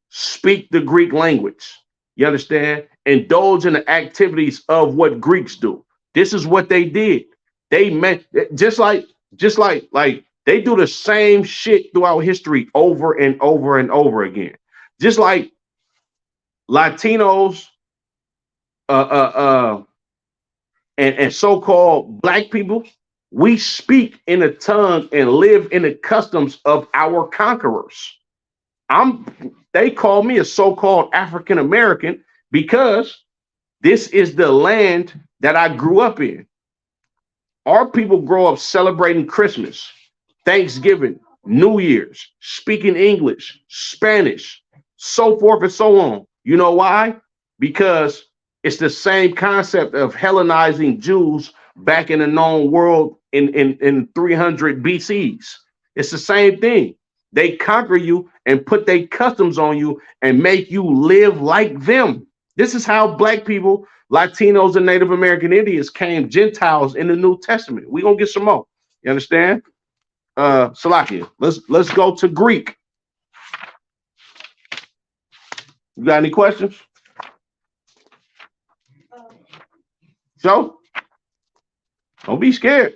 speak the Greek language. You understand? Indulge in the activities of what Greeks do. This is what they did. They meant just like they do the same shit throughout history over and over and over again. Just like Latinos, and so-called black people, we speak in a tongue and live in the customs of our conquerors. They call me a so-called African American because this is the land that I grew up in. Our people grow up celebrating Christmas, Thanksgiving, New Year's, speaking English, Spanish, so forth and so on. You know why? Because it's the same concept of Hellenizing Jews back in the known world in 300 BCs. It's the same thing. They conquer you and put their customs on you and make you live like them. This is how black people, Latinos, and Native American Indians came Gentiles in the New Testament. We're gonna get some more. You understand? Salakia, let's go to Greek. You got any questions? So, don't be scared.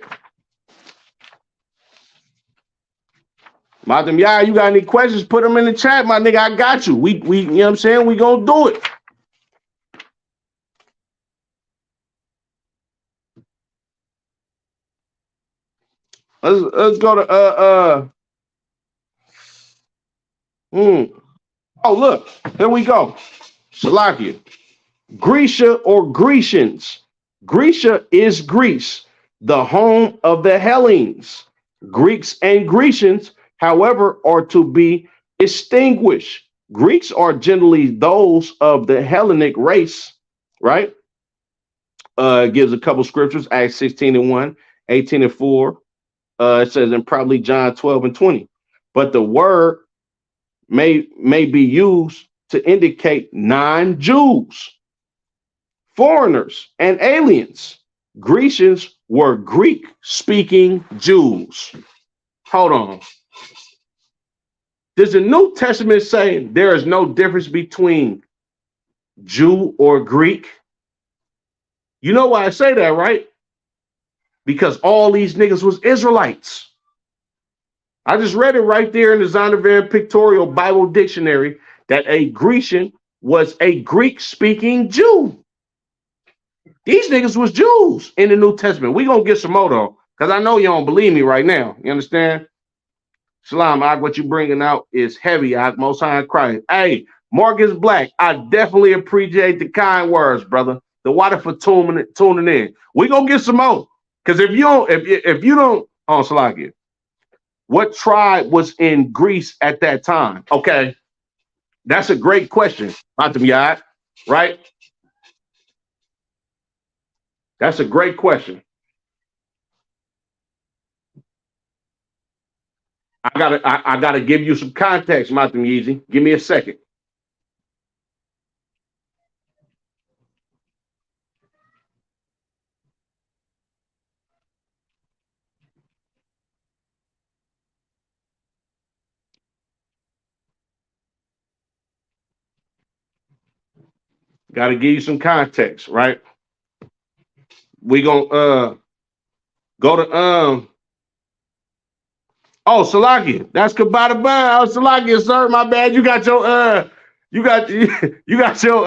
Madam Yah, you got any questions? Put them in the chat, my nigga. I got you. We you know what I'm saying? We gonna do it. Let's go to Oh, look, here we go. Salakia. Grecia or Grecians. Grecia is Greece, the home of the Hellenes. Greeks and Grecians, however, are to be distinguished. Greeks are generally those of the Hellenic race, right? It gives a couple scriptures, Acts 16:1, 18:4. It says, and probably John 12:20. But the word may be used to indicate non-Jews, foreigners, and aliens. Grecians were Greek-speaking Jews. Hold on. Does the New Testament say there is no difference between Jew or Greek? You know why I say that, right? Because all these niggas was Israelites. I just read it right there in the Zondervan Pictorial Bible Dictionary that a Grecian was a Greek-speaking Jew. These niggas was Jews in the New Testament. We gonna get some more though, because I know you don't believe me right now. You understand? Shalom, what you bringing out is heavy. Most High in Christ. Hey, Marcus Black, I definitely appreciate the kind words, brother. The water for tuning in. We gonna get some more. Because if you don't, oh, Salakia, what tribe was in Greece at that time? Okay, That's a great question, Atam Yad, right? That's a great question. I gotta give you some context, Matam Yeezy. Give me a second. Gotta give you some context, right? We gonna go to oh, Salaki. That's Kabata Bun. Oh, Salaki, sir. My bad. You got your you got you got your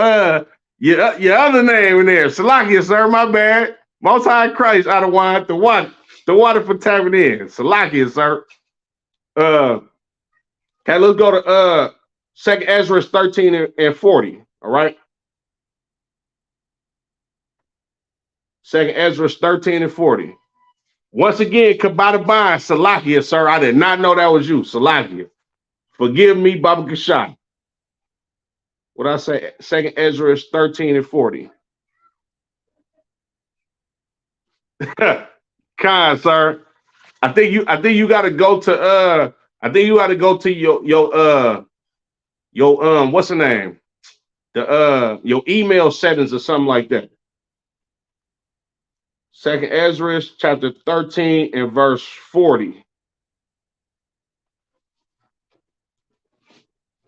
other name in there. Salaki, sir. My bad. Most High Christ out of wine. The water for tapping in. Salaki, sir. Okay, let's go to Second Ezra 13 and 40. All right. Second Ezra 13 and 40. Once again, Kabata Bun, Salakia, sir. I did not know that was you, Salakia. Forgive me, Baba Kashan. What I say? Second Ezra 13 and 40. Khan, sir. I think you gotta go to your what's the name? Your email settings or something like that. Second Ezra chapter 13 and verse 40.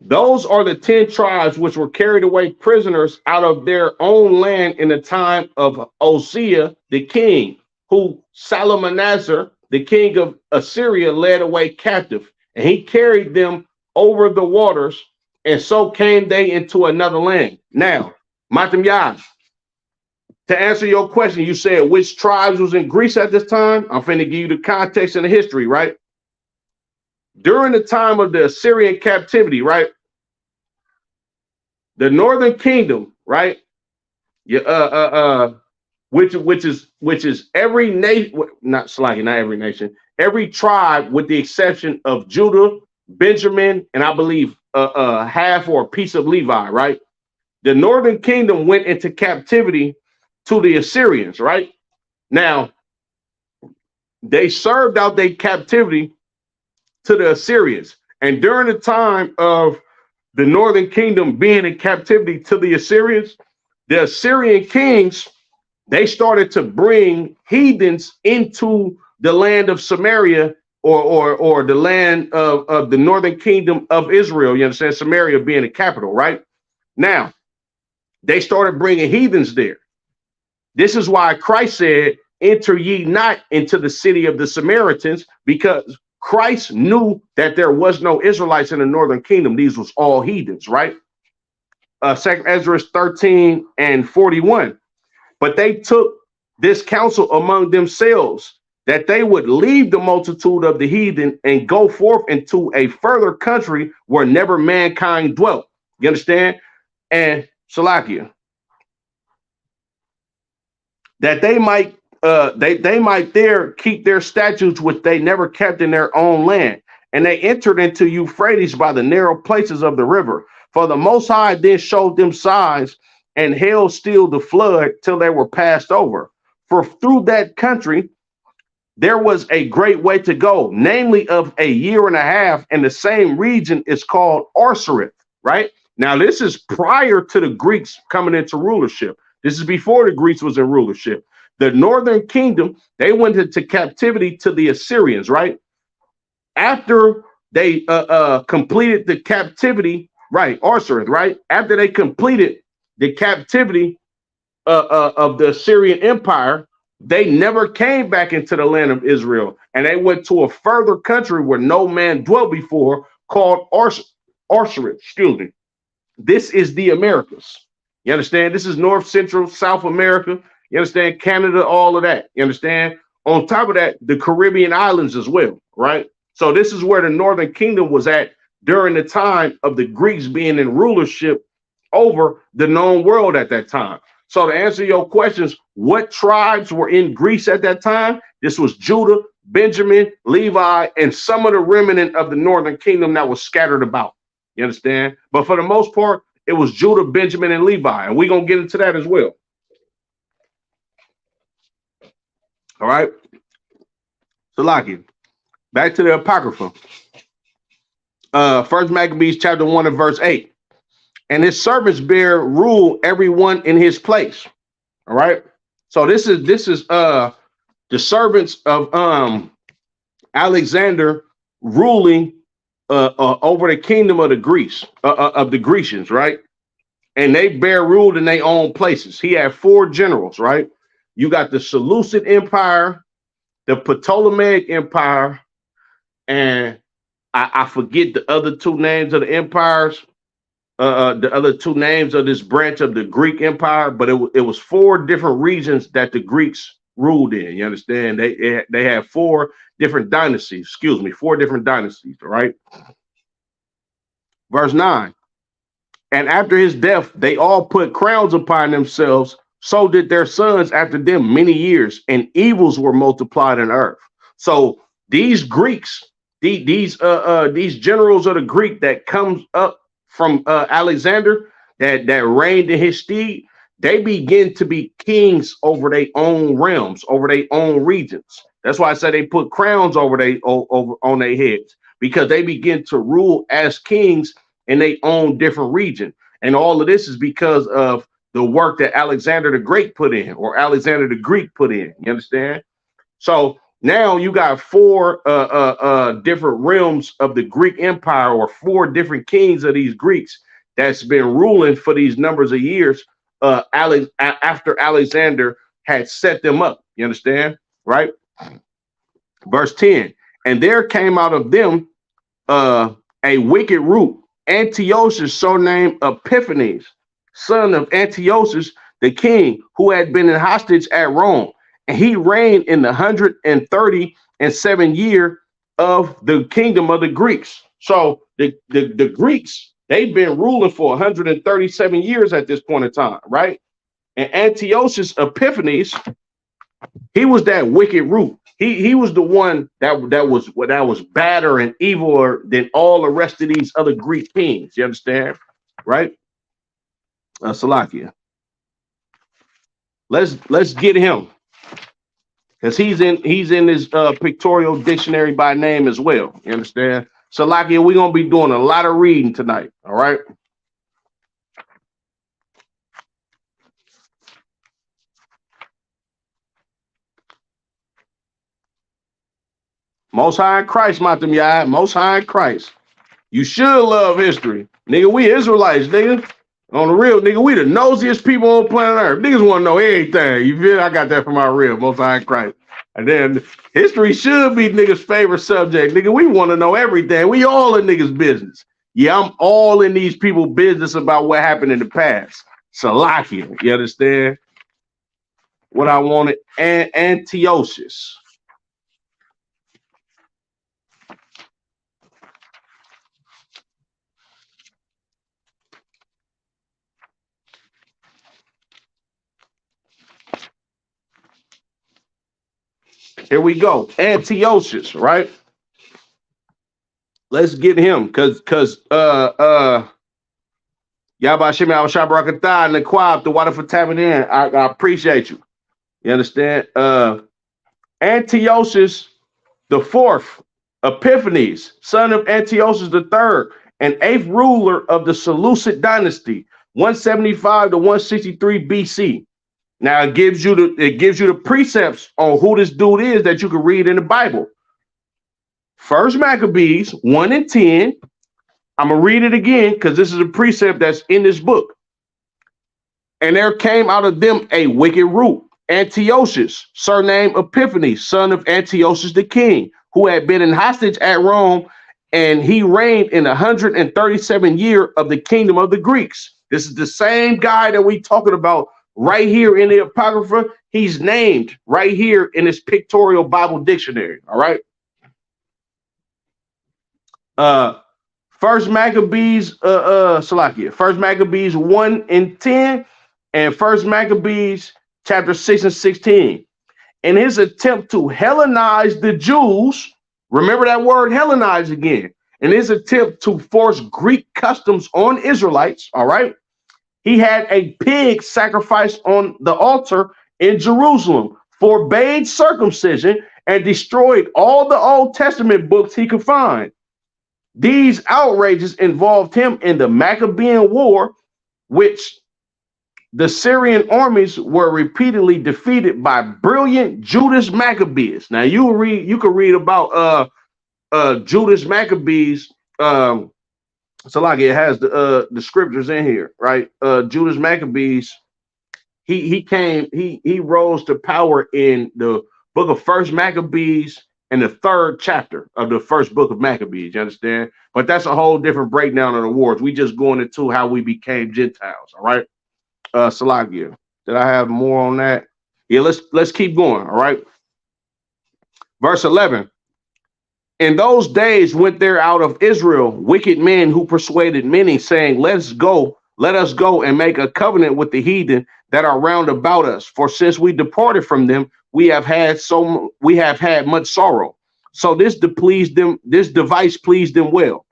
Those are the 10 tribes which were carried away prisoners out of their own land in the time of Hosea the king, who Salmanasar, the king of Assyria, led away captive, and he carried them over the waters, and so came they into another land. Now, Matam Yah, to answer your question, you said which tribes was in Greece at this time? I'm finna give you the context and the history, right? During the time of the Assyrian captivity, right? The northern kingdom, right? Yeah, which is every nation, not every nation, every tribe with the exception of Judah, Benjamin, and I believe half or a piece of Levi, right? The northern kingdom went into captivity to the Assyrians, right? Now, they served out their captivity to the Assyrians. And during the time of the northern kingdom being in captivity to the Assyrians, the Assyrian kings, they started to bring heathens into the land of Samaria or the land of the northern kingdom of Israel. You understand? Samaria being the capital, right? Now, they started bringing heathens there. This is why Christ said, enter ye not into the city of the Samaritans, because Christ knew that there was no Israelites in the northern kingdom. These was all heathens, right? Second Ezra 13 and 41. But they took this counsel among themselves that they would leave the multitude of the heathen and go forth into a further country where never mankind dwelt. You understand? And Salakia, that they might they might there keep their statutes which they never kept in their own land. And they entered into Euphrates by the narrow places of the river. For the Most High then showed them signs and held still the flood till they were passed over. For through that country there was a great way to go, namely of a year and a half, and the same region is called Arsareth, right? Now, this is prior to the Greeks coming into rulership. This is before the Greeks was in rulership. The northern kingdom, they went into captivity to the Assyrians, right? After they completed the captivity, right, Arsareth, right? After they completed the captivity of the Assyrian Empire, they never came back into the land of Israel, and they went to a further country where no man dwelt before, called Arsareth. Excuse me. This is the Americas. You understand? This is North, Central, South America. You understand? Canada, all of that. You understand? On top of that, the Caribbean islands as well, right? So this is where the Northern Kingdom was at during the time of the Greeks being in rulership over the known world at that time. So to answer your questions, what tribes were in Greece at that time? This was Judah, Benjamin, Levi, and some of the remnant of the Northern Kingdom that was scattered about. You understand? But for the most part, it was Judah, Benjamin, and Levi. And we're going to get into that as well. All right. So, Laki, back to the Apocrypha. First Maccabees chapter 1 and verse 8. And his servants bear rule everyone in his place. All right. So this is the servants of Alexander ruling over the kingdom of the Greece, of the Grecians, right? And they bear rule in their own places. He had 4 generals, right? You got the Seleucid Empire, the Ptolemaic Empire, and I forget the other 2 names of the empires, the other 2 names of this branch of the Greek Empire, but it was 4 different regions that the Greeks ruled in. You understand? They had 4 different dynasties, 4 different dynasties, right? Verse 9. And after his death, they all put crowns upon themselves. So did their sons after them many years, and evils were multiplied in earth. So these Greeks, these generals of the Greek that comes up from Alexander, that reigned in his stead, they begin to be kings over their own realms, over their own regions. That's why I say they put crowns over on their heads, because they begin to rule as kings in their own different region. And all of this is because of the work that Alexander the Great put in, or Alexander the Greek put in. You understand? So now you got 4 different realms of the Greek Empire, or 4 different kings of these Greeks that's been ruling for these numbers of years after Alexander had set them up. You understand? Right? Verse 10. And there came out of them a wicked root, Antiochus, surnamed Epiphanes, son of Antiochus the king, who had been in hostage at Rome. And he reigned in the 137th year of the kingdom of the Greeks. So the Greeks, they've been ruling for 137 years at this point in time, right? And Antiochus Epiphanes, he was that wicked root. He was the one that was badder and eviler than all the rest of these other Greek kings. You understand, right? Salakia. Let's get him, because he's in this pictorial dictionary by name as well. You understand? Salakia, we're gonna be doing a lot of reading tonight. All right. Most High in Christ, Matam Yah. Most High in Christ. You should love history. Nigga, we Israelites, nigga. On the real, nigga, we the nosiest people on planet Earth. Niggas want to know everything. You feel? I got that from our real, Most High in Christ. And then history should be niggas' favorite subject. Nigga, we want to know everything. We all in niggas' business. Yeah, I'm all in these people's business about what happened in the past. Salakia, you understand? What I wanted, Antiochus. Here we go. Antiochus, right? Let's get him, because Yabba Shemi Al Shabrakatah and the Quab, the water for tapping in. I appreciate you. You understand? Antiochus the 4th, Epiphanes, son of Antiochus the 3rd, and 8th ruler of the Seleucid dynasty, 175 to 163 BC. Now it gives you the precepts on who this dude is that you can read in the Bible. First Maccabees 1 and 10. I'm gonna read it again because this is a precept that's in this book. And there came out of them a wicked root, Antiochus, surnamed Epiphanes, son of Antiochus the king, who had been in hostage at Rome, and he reigned in the 137th year of the kingdom of the Greeks. This is the same guy that we talking about right here in the Apocrypha. He's named right here in this pictorial Bible dictionary. All right. First Maccabees, Salakia. First Maccabees 1 and 10, and First Maccabees chapter 6 and 16. In his attempt to Hellenize the Jews, remember that word Hellenize again, In his attempt to force Greek customs on Israelites, all right, he had a pig sacrificed on the altar in Jerusalem, forbade circumcision, and destroyed all the Old Testament books he could find. These outrages involved him in the Maccabean War, which the Syrian armies were repeatedly defeated by brilliant Judas Maccabees. Now you can read about Judas Maccabees. So like it has the scriptures in here, right? Judas Maccabees, he rose to power in the book of First Maccabees and the third chapter of the first book of Maccabees. You understand? But that's a whole different breakdown of the wars. We just going into how we became Gentiles. All right. Salagia. Did I have more on that? Yeah, let's keep going. All right. Verse 11. In those days went there out of Israel wicked men who persuaded many, saying, let us go and make a covenant with the heathen that are round about us. For since we departed from them, we have had much sorrow. So this device pleased them well.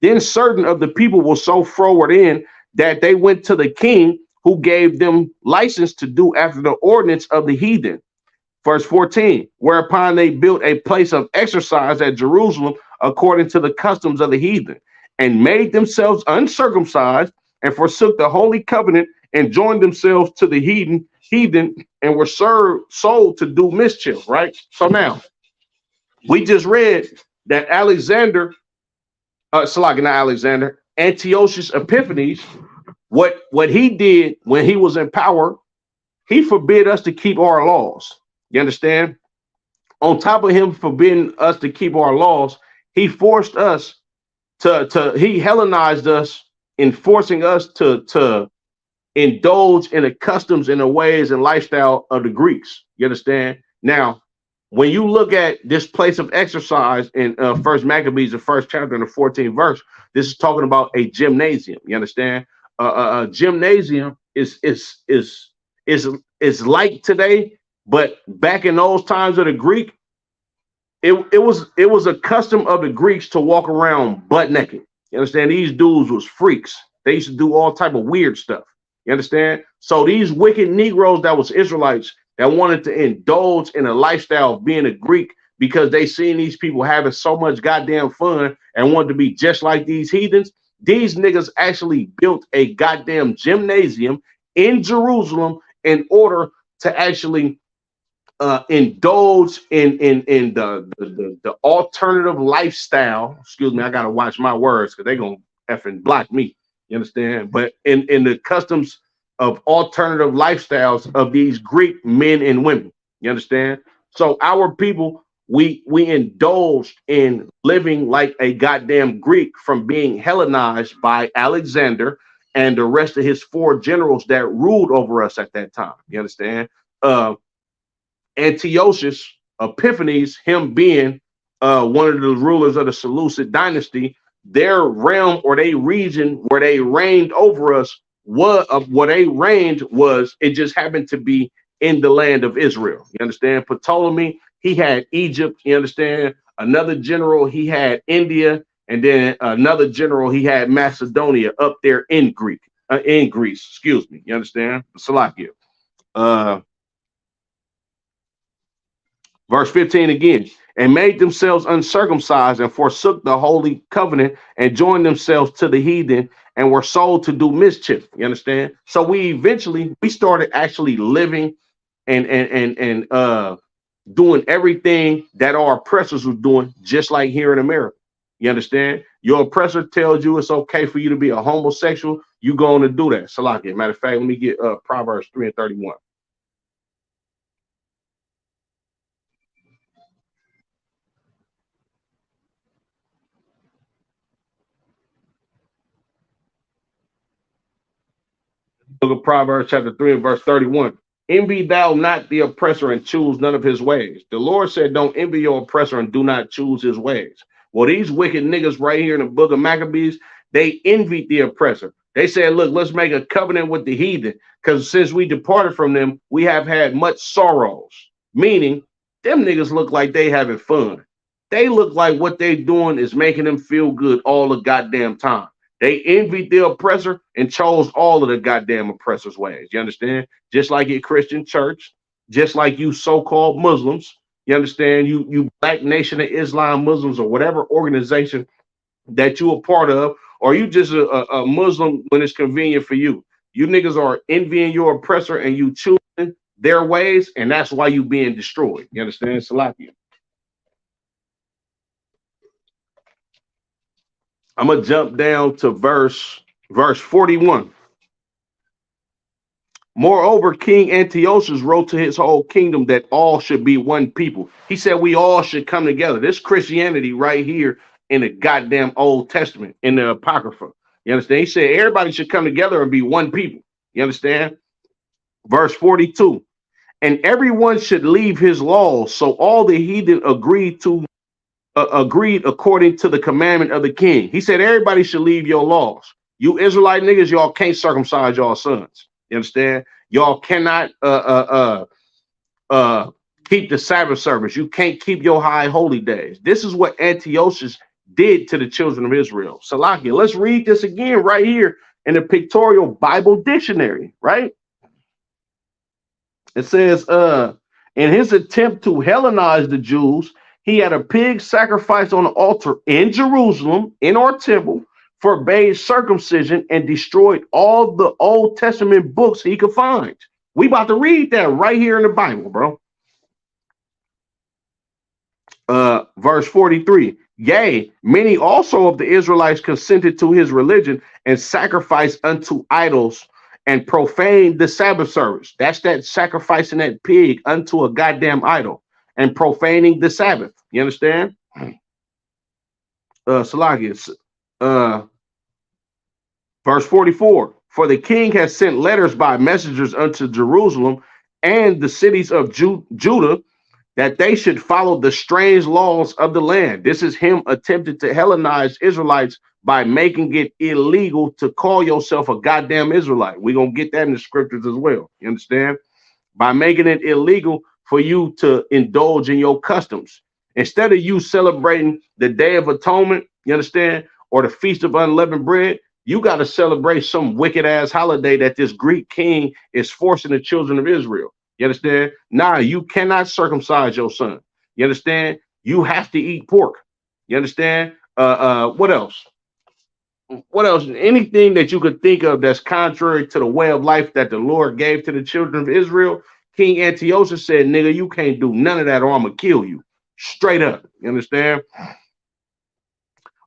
Then certain of the people were so froward in that they went to the king, who gave them license to do after the ordinance of the heathen. Verse 14, whereupon they built a place of exercise at Jerusalem according to the customs of the heathen, and made themselves uncircumcised, and forsook the holy covenant, and joined themselves to the heathen, and were sold to do mischief. Right. So now we just read that Antiochus Epiphanes, what he did when he was in power, he forbid us to keep our laws. You understand? On top of him forbidding us to keep our laws, he forced us he Hellenized us in forcing us to indulge in the customs and the ways and lifestyle of the Greeks. You understand? Now, when you look at this place of exercise in First Maccabees, the first chapter and the 14th verse, this is talking about a gymnasium. You understand? A gymnasium is like today, but back in those times of the Greek, it was a custom of the Greeks to walk around butt naked. You understand? These dudes was freaks. They used to do all type of weird stuff. You understand? So these wicked Negroes that was Israelites that wanted to indulge in a lifestyle of being a Greek because they seen these people having so much goddamn fun and wanted to be just like these heathens. These niggas actually built a goddamn gymnasium in Jerusalem in order to actually indulge in the alternative lifestyle. Excuse me, I gotta watch my words because they're gonna effing block me. You understand? But in the customs of alternative lifestyles of these Greek men and women. You understand? So our people, we indulged in living like a goddamn Greek from being Hellenized by Alexander and the rest of his 4 generals that ruled over us at that time. You understand? Antiochus Epiphanes, him being one of the rulers of the Seleucid dynasty, their realm or their region where they reigned over us was it just happened to be in the land of Israel. You understand? Ptolemy, he had Egypt. You understand? Another general, he had India, and then another general, he had Macedonia up there in Greece. Excuse me. You understand? Salakia. Verse 15 again, and made themselves uncircumcised and forsook the holy covenant and joined themselves to the heathen and were sold to do mischief. You understand? So we started actually living and doing everything that our oppressors were doing, just like here in America. You understand? Your oppressor tells you it's okay for you to be a homosexual. You going to do that. Salakia. Matter of fact, let me get Proverbs 3:31. Look at Proverbs chapter 3 and verse 31. Envy thou not the oppressor and choose none of his ways. The Lord said, don't envy your oppressor and do not choose his ways. Well, these wicked niggas right here in the book of Maccabees, they envied the oppressor. They said, look, let's make a covenant with the heathen, because since we departed from them, we have had much sorrows. Meaning, them niggas look like they having fun. They look like what they doing is making them feel good all the goddamn time. They envied the oppressor and chose all of the goddamn oppressor's ways. You understand? Just like your Christian church, just like you so-called Muslims. You understand? You Black Nation of Islam Muslims or whatever organization that you a part of, or you just a Muslim when it's convenient for you. You niggas are envying your oppressor and you choosing their ways, and that's why you being destroyed. You understand, Salakia? I'm gonna jump down to verse 41. Moreover, King Antiochus wrote to his whole kingdom that all should be one people. He said we all should come together. This Christianity right here in the goddamn Old Testament, in the Apocrypha. You understand? He said everybody should come together and be one people. You understand? Verse 42. And everyone should leave his laws. So all the heathen agreed according to the commandment of the king. He said everybody should leave your laws. You Israelite niggas, y'all can't circumcise y'all sons. You understand? Y'all cannot keep the Sabbath service. You can't keep your high holy days. This is what Antiochus did to the children of Israel. Salakia, let's read this again right here in the Pictorial Bible Dictionary, right? It says, in his attempt to Hellenize the Jews, he had a pig sacrificed on the altar in Jerusalem, in our temple, forbade circumcision, and destroyed all the Old Testament books he could find. We about to read that right here in the Bible, bro. Verse 43. Yea, many also of the Israelites consented to his religion and sacrificed unto idols and profaned the Sabbath service. That's that sacrificing that pig unto a goddamn idol and profaning the Sabbath. You understand? Salagius. Verse 44. For the king has sent letters by messengers unto Jerusalem and the cities of Judah that they should follow the strange laws of the land. This is him attempted to Hellenize Israelites by making it illegal to call yourself a goddamn Israelite. We're going to get that in the scriptures as well. You understand? By making it illegal for you to indulge in your customs. Instead of you celebrating the Day of Atonement, you understand, or the Feast of Unleavened Bread, you got to celebrate some wicked ass holiday that this Greek king is forcing the children of Israel. You understand? Nah, you cannot circumcise your son. You understand? You have to eat pork. You understand? What else? What else? Anything that you could think of that's contrary to the way of life that the Lord gave to the children of Israel, King Antiochus said, nigga, you can't do none of that or I'm going to kill you. Straight up. You understand?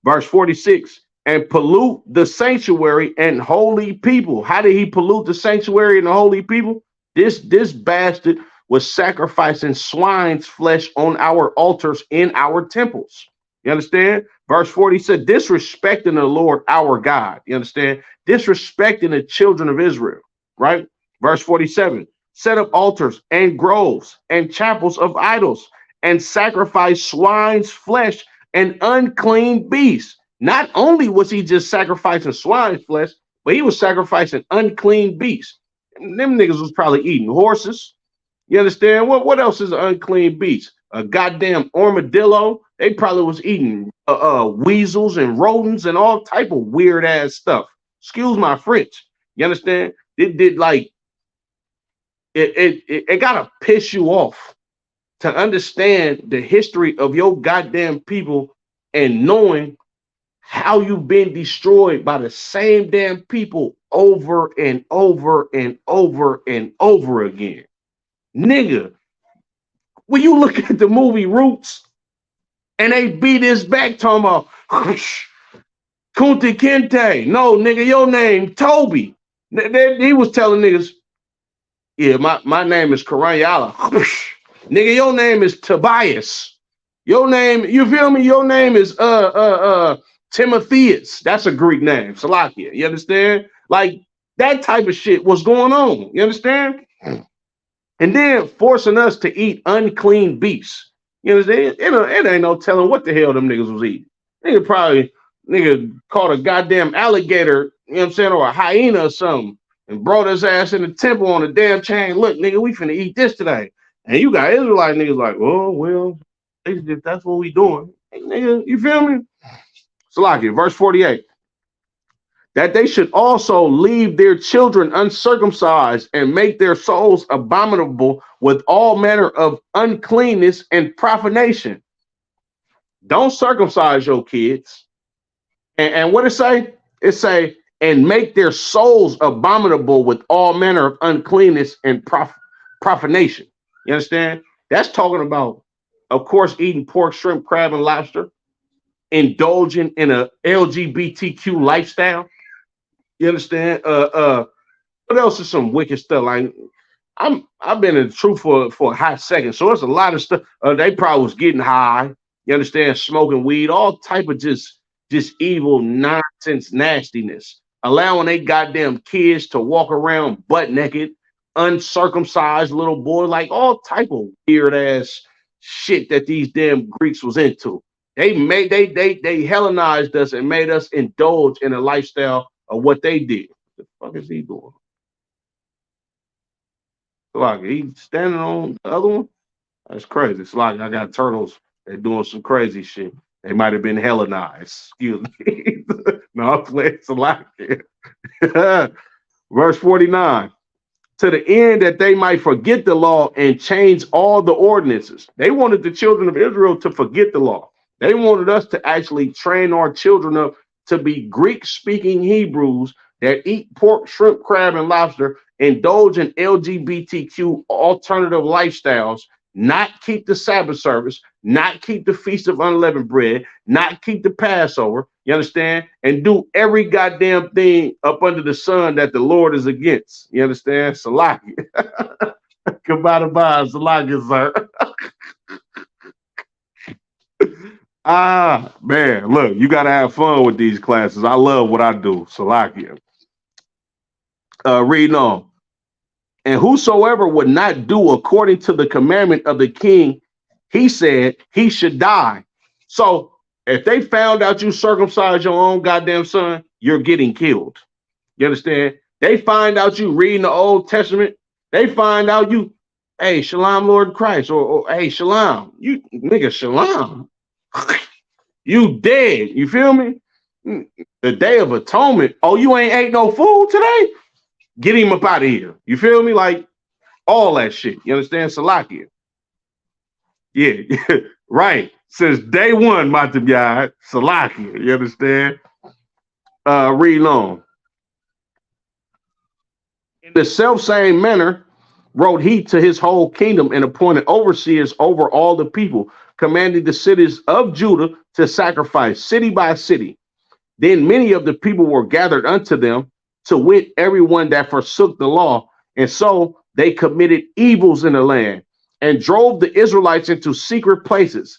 Verse 46, and pollute the sanctuary and holy people. How did he pollute the sanctuary and the holy people? This bastard was sacrificing swine's flesh on our altars in our temples. You understand? Verse 40 said, disrespecting the Lord our God. You understand? Disrespecting the children of Israel, right? Verse 47, set up altars and groves and chapels of idols and sacrifice swine's flesh and unclean beasts. Not only was he just sacrificing swine's flesh, but he was sacrificing unclean beasts. Them niggas was probably eating horses. You understand? What else is an unclean beast? A goddamn armadillo. They probably was eating weasels and rodents and all type of weird ass stuff. Excuse my French. You understand? It did like it gotta piss you off to understand the history of your goddamn people and knowing how you've been destroyed by the same damn people over and over and over and over again. Nigga, when you look at the movie Roots and they beat his back talking about Kunti Kinte. No, nigga, your name Toby. He was telling niggas, yeah, my name is Karanyala. Nigga, your name is Tobias. Your name, you feel me? Your name is Timotheus. That's a Greek name. Salakia. You understand? Like that type of shit was going on. You understand? And then forcing us to eat unclean beasts. You understand? It ain't no telling what the hell them niggas was eating. Nigga probably caught a goddamn alligator, you know what I'm saying, or a hyena or something, and brought his ass in the temple on a damn chain. Look, nigga, we finna eat this today. And you got Israelite niggas like, oh, well, That's what we doing. Hey, nigga, you feel me? Salakia, verse 48. That they should also leave their children uncircumcised and make their souls abominable with all manner of uncleanness and profanation. Don't circumcise your kids. And what it say? It say, and make their souls abominable with all manner of uncleanness and profanation. You understand? That's talking about, of course, eating pork, shrimp, crab, and lobster, indulging in a LGBTQ lifestyle. You understand? What else is some wicked stuff? Like I've been in the truth for a hot second, so it's a lot of stuff. They probably was getting high. You understand? Smoking weed, all type of just evil nonsense, nastiness. Allowing they goddamn kids to walk around butt naked, uncircumcised little boy, like all type of weird ass shit that these damn Greeks was into. They Hellenized us and made us indulge in a lifestyle of what they did. What the fuck is he doing? Like he's standing on the other one. That's crazy. It's like I got turtles. They're doing some crazy shit. They might have been Hellenized. Excuse me. No, I'm playing Salakia. Verse 49. To the end that they might forget the law and change all the ordinances. They wanted the children of Israel to forget the law. They wanted us to actually train our children up to be Greek-speaking Hebrews that eat pork, shrimp, crab, and lobster, indulge in LGBTQ alternative lifestyles, not keep the Sabbath service, not keep the Feast of Unleavened Bread, not keep the Passover, you understand? And do every goddamn thing up under the sun that the Lord is against. You understand? Salaki. Kabata Salaki, sir. Man, look, you got to have fun with these classes. I love what I do. Salakia. Reading on. And whosoever would not do according to the commandment of the king, he said he should die. So if they found out you circumcised your own goddamn son, you're getting killed. You understand? They find out you reading the Old Testament. They find out you, hey, Shalom, Lord Christ, or hey, Shalom. You nigga, Shalom. You dead. You feel me? The Day of Atonement. Oh, you ain't ate no food today? Get him up out of here. You feel me? Like all that shit. You understand? Salakia. Yeah, right. Since day one, Matabiyah, Salakia. You understand? Read on. In the self-same manner, wrote he to his whole kingdom and appointed overseers over all the people, commanding the cities of Judah to sacrifice city by city. Then many of the people were gathered unto them, to wit, everyone that forsook the law. And so they committed evils in the land and drove the Israelites into secret places,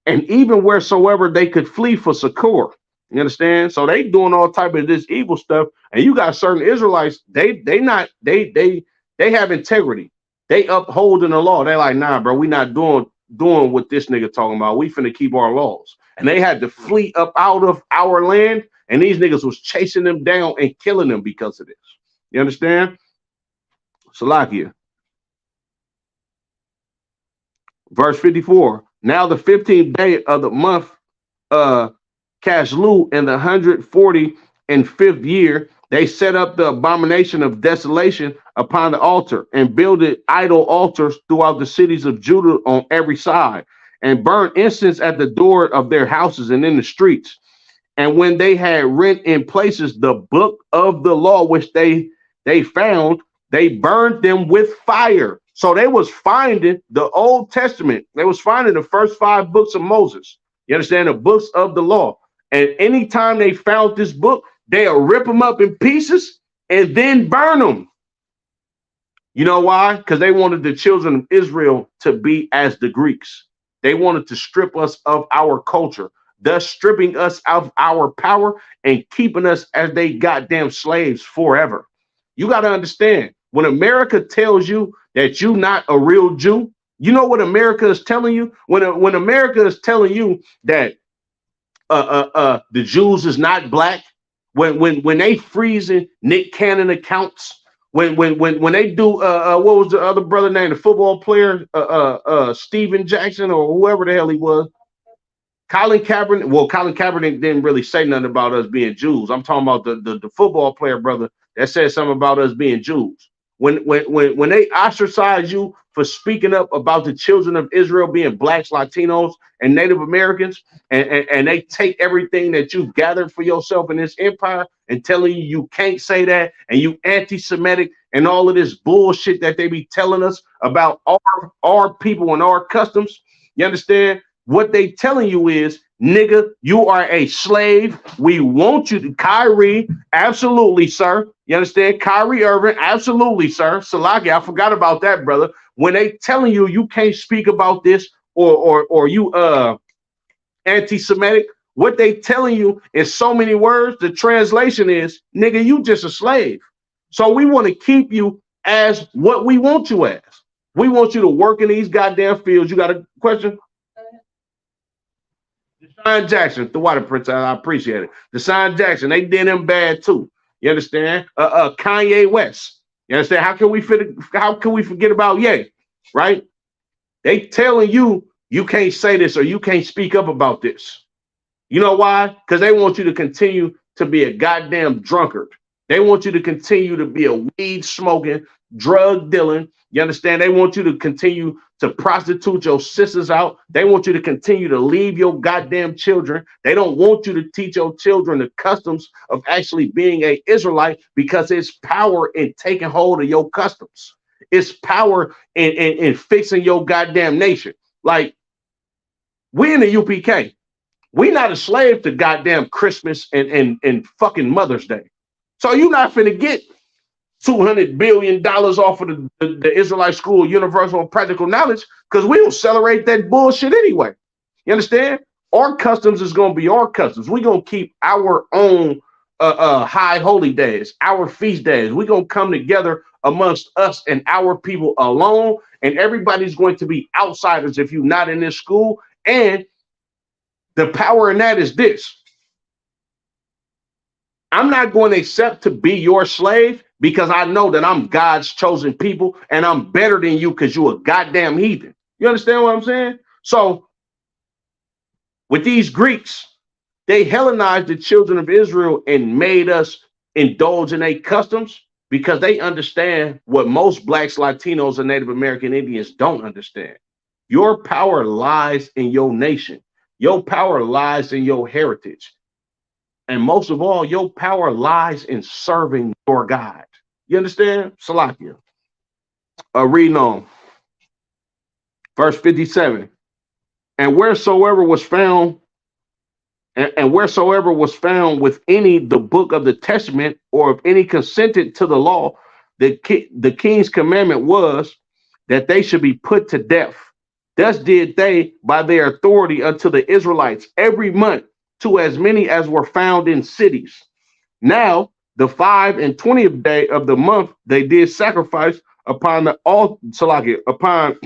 and even wheresoever they could flee for succor. You understand? So they doing all type of this evil stuff. And you got certain Israelites, they have integrity. They upholding the law. They're like, nah, bro, we not doing what this nigga talking about. We finna keep our laws. And they had to flee up out of our land. And these niggas was chasing them down and killing them because of this. You understand? Salakia. Verse 54. Now the 15th day of the month, Caslu, in the 145th year, they set up the abomination of desolation upon the altar and builded idol altars throughout the cities of Judah on every side, and burned incense at the door of their houses and in the streets. And when they had rent in places the book of the law, which they found, they burned them with fire. So they was finding the Old Testament. They was finding the first 5 books of Moses. You understand? The books of the law. And anytime they found this book, they'll rip them up in pieces and then burn them. You know why? Because they wanted the children of Israel to be as the Greeks. They wanted to strip us of our culture, thus stripping us of our power and keeping us as they goddamn slaves forever. You got to understand, when America tells you that you're not a real Jew, you know what America is telling you? When America is telling you that the Jews is not black, when they freezing Nick Cannon accounts When they do what was the other brother name, the football player, Steven Jackson or whoever the hell he was, Colin Kaepernick. Well, Colin Kaepernick didn't really say nothing about us being Jews. I'm talking about the football player brother that said something about us being Jews. When they ostracize you for speaking up about the children of Israel being blacks, Latinos, and Native Americans, and they take everything that you've gathered for yourself in this empire and telling you you can't say that, and you anti-Semitic and all of this bullshit that they be telling us about our people and our customs. You understand? What they telling you is, nigga, you are a slave. We want you to Kyrie, absolutely, sir. You understand? Kyrie Irving, absolutely, sir. Salaki, I forgot about that, brother. When they telling you you can't speak about this or you anti-Semitic, what they telling you in so many words, the translation is, nigga, you just a slave. So we want to keep you as what we want you as. We want you to work in these goddamn fields. You got a question? Deshaun Jackson, the Water Prince, I appreciate it. Deshaun Jackson, they did him bad too. You understand? Kanye West. You understand? How can we forget about Ye? Right? They telling you you can't say this or you can't speak up about this. You know why? Because they want you to continue to be a goddamn drunkard. They want you to continue to be a weed smoking, drug dealing. You understand? They want you to continue to prostitute your sisters out. They want you to continue to leave your goddamn children. They don't want you to teach your children the customs of actually being an Israelite, because it's power in taking hold of your customs. It's power in fixing your goddamn nation. Like, we in the UPK. We not a slave to goddamn Christmas and fucking Mother's Day. So you're not finna get $200 billion off of the Israelite School of Universal and Practical Knowledge, because we don't celebrate that bullshit anyway. You understand? Our customs is going to be our customs. We're going to keep our own high holy days, our feast days. We're going to come together amongst us and our people alone, and everybody's going to be outsiders if you're not in this school. And the power in that is this. I'm not going to accept to be your slave because I know that I'm God's chosen people and I'm better than you because you're a goddamn heathen. You understand what I'm saying? So with these Greeks, they Hellenized the children of Israel and made us indulge in their customs because they understand what most blacks, Latinos, and Native American Indians don't understand. Your power lies in your nation. Your power lies in your heritage. And most of all, your power lies in serving your God. You understand? Salakia. Reading on. Verse 57. And wheresoever was found with any the book of the testament, or if any consented to the law, the king's commandment was that they should be put to death. Thus did they by their authority unto the Israelites every month, to as many as were found in cities. Now, the 5 and 20th day of the month, they did sacrifice upon the upon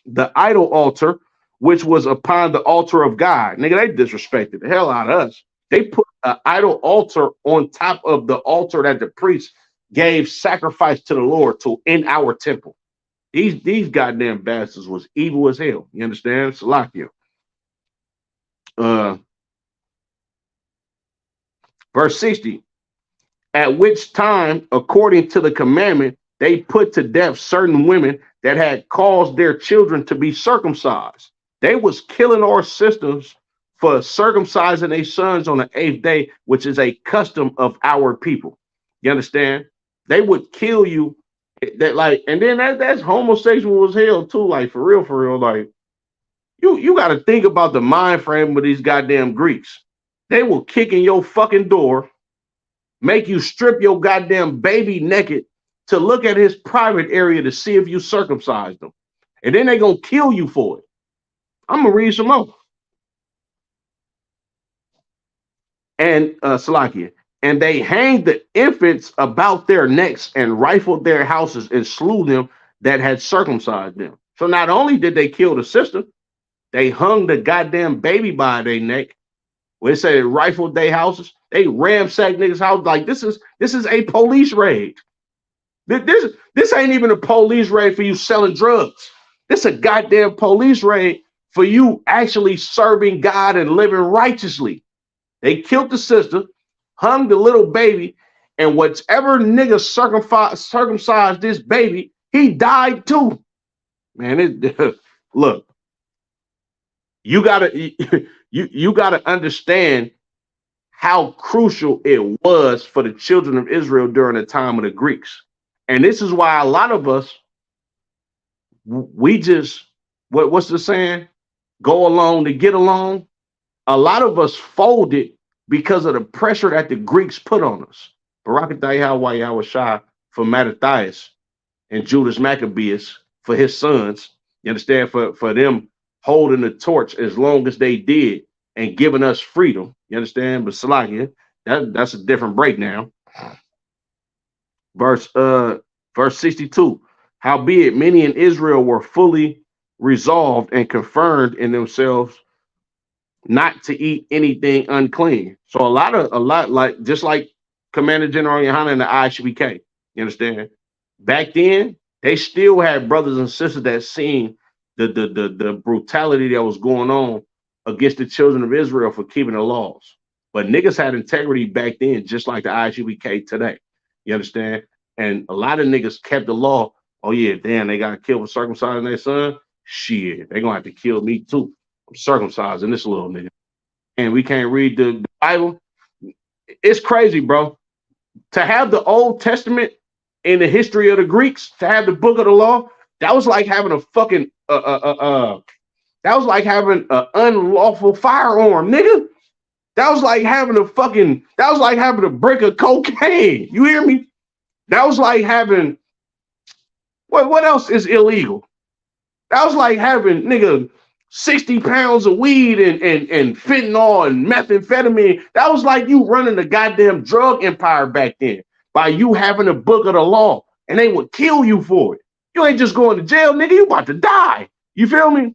the idol altar, which was upon the altar of God. Nigga, they disrespected the hell out of us. They put an idol altar on top of the altar that the priest gave sacrifice to the Lord to in our temple. These goddamn bastards was evil as hell. You understand? Salakia. Verse 60, at which time, according to the commandment, they put to death certain women that had caused their children to be circumcised. They was killing our sisters for circumcising their sons on the 8th day, which is a custom of our people. You understand? They would kill you. That like, and then that's homosexual as hell too. Like for real. Like you got to think about the mind frame of these goddamn Greeks. They will kick in your fucking door, make you strip your goddamn baby naked to look at his private area to see if you circumcised them. And then they're going to kill you for it. I'm going to read some more. And Salakia. And they hanged the infants about their necks and rifled their houses and slew them that had circumcised them. So not only did they kill the sister, they hung the goddamn baby by their neck. When they say they rifled their houses, they ransacked niggas' house. Like this is a police raid. This ain't even a police raid for you selling drugs. This a goddamn police raid for you actually serving God and living righteously. They killed the sister, hung the little baby, and whatever nigga circumcised this baby, he died too. Man, look, you gotta you gotta understand how crucial it was for the children of Israel during the time of the Greeks. And this is why a lot of us, we just, what's the saying? Go along to get along. A lot of us folded because of the pressure that the Greeks put on us. Barakatah Yahweh Shah for Mattathias and Judas Maccabeus for his sons. You understand? For them holding the torch as long as they did and giving us freedom. You understand? But Salakia, that's a different breakdown. Verse 62. Howbeit many in Israel were fully resolved and confirmed in themselves not to eat anything unclean. So a lot like just like Commander General Yohana and the Isupk. You understand? Back then, they still had brothers and sisters that seen the brutality that was going on against the children of Israel for keeping the laws. But niggas had integrity back then, just like the Isupk today. You understand? And a lot of niggas kept the law. Oh yeah, damn, they got killed for circumcising their son. Shit, they gonna have to kill me too. I'm circumcising this little nigga. And we can't read the Bible. It's crazy, bro. To have the Old Testament in the history of the Greeks, to have the book of the law, that was like having a fucking that was like having an unlawful firearm, nigga. That was like having a brick of cocaine. You hear me? That was like having what else is illegal? That was like having nigga 60 pounds of weed and fentanyl and methamphetamine. That was like you running the goddamn drug empire back then by you having a book of the law, and they would kill you for it. You ain't just going to jail, nigga. You about to die. You feel me?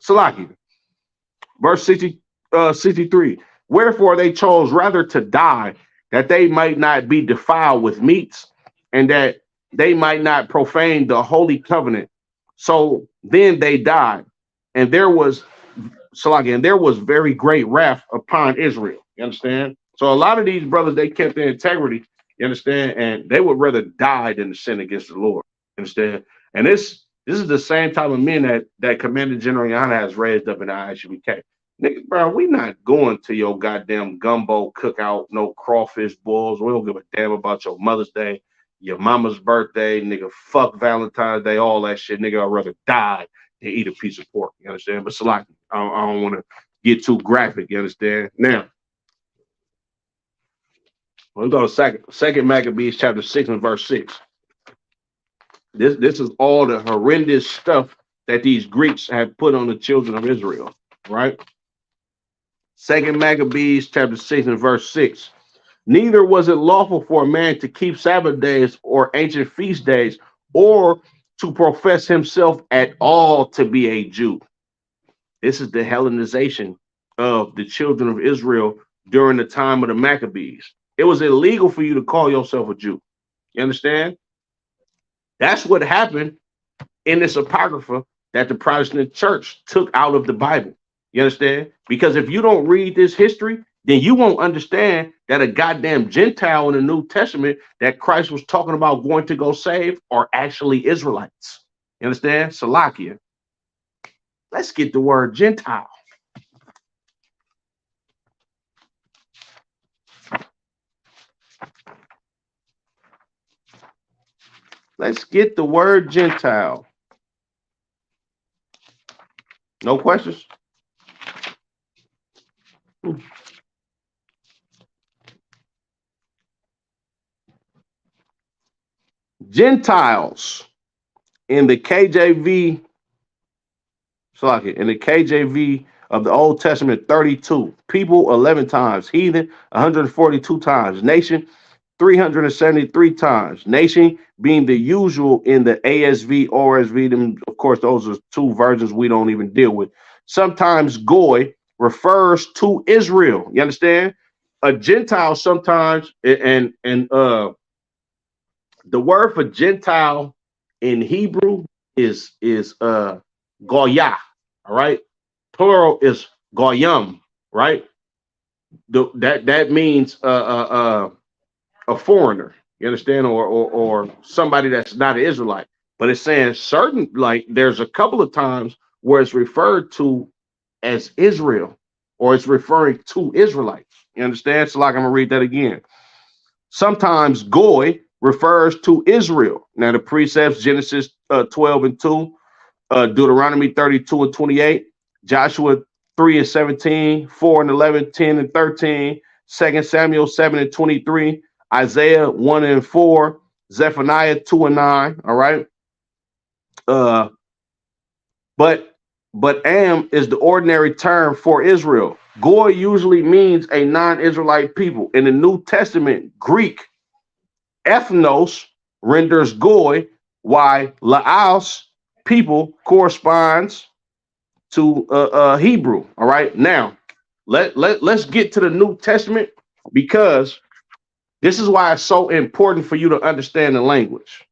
Salaki. Verse 63. Wherefore they chose rather to die, that they might not be defiled with meats, and that they might not profane the holy covenant. So then they died, and there was very great wrath upon Israel. You understand? So a lot of these brothers, they kept their integrity. You understand? And they would rather die than to sin against the Lord. You understand? And this is the same type of men that Commander General Yana has raised up in the ISUBK. Nigga, bro, we not going to your goddamn gumbo cookout, no crawfish balls. We don't give a damn about your Mother's Day, your mama's birthday, nigga, fuck Valentine's Day, all that shit. Nigga, I'd rather die than eat a piece of pork. You understand? But Salaki, I don't want to get too graphic. You understand? Now, let's go to second Maccabees chapter 6 and verse 6. This is all the horrendous stuff that these Greeks have put on the children of Israel, right? Second Maccabees chapter 6 and verse 6. Neither was it lawful for a man to keep Sabbath days or ancient feast days, or to profess himself at all to be a Jew. This is the Hellenization of the children of Israel during the time of the Maccabees. It was illegal for you to call yourself a Jew. You understand? That's what happened in this Apocrypha that the Protestant church took out of the Bible. You understand? Because if you don't read this history, then you won't understand that a goddamn Gentile in the New Testament that Christ was talking about going to go save are actually Israelites. You understand? Salakia. Let's get the word Gentile. Let's get the word Gentile. No questions? Gentiles in the KJV, in the KJV of the Old Testament, 32. People, 11 times. Heathen, 142 times. Nation, 373 times. Nation being the usual in the ASV, ORSV. Them, of course, those are two versions we don't even deal with. Sometimes Goy refers to Israel. You understand? A Gentile sometimes, and The word for Gentile in Hebrew is Goyah. All right. Plural is Goyim, right? That means a foreigner. You understand, or somebody that's not an Israelite. But it's saying certain, like there's a couple of times where it's referred to as Israel, or it's referring to Israelites. You understand? So like I'm gonna read that again. Sometimes Goy refers to Israel. Now the precepts Genesis 12 and 2, Deuteronomy 32 and 28, Joshua 3 and 17, 4 and 11, 10 and 13, 2 Samuel 7 and 23, Isaiah 1 and 4, Zephaniah 2 and 9. All right. Uh, but Am is the ordinary term for Israel. Goy usually means a non-Israelite people. In the New Testament, Greek ethnos renders Goy, while Laos people corresponds to Hebrew. All right. Now, let's get to the New Testament, because this is why it's so important for you to understand the language.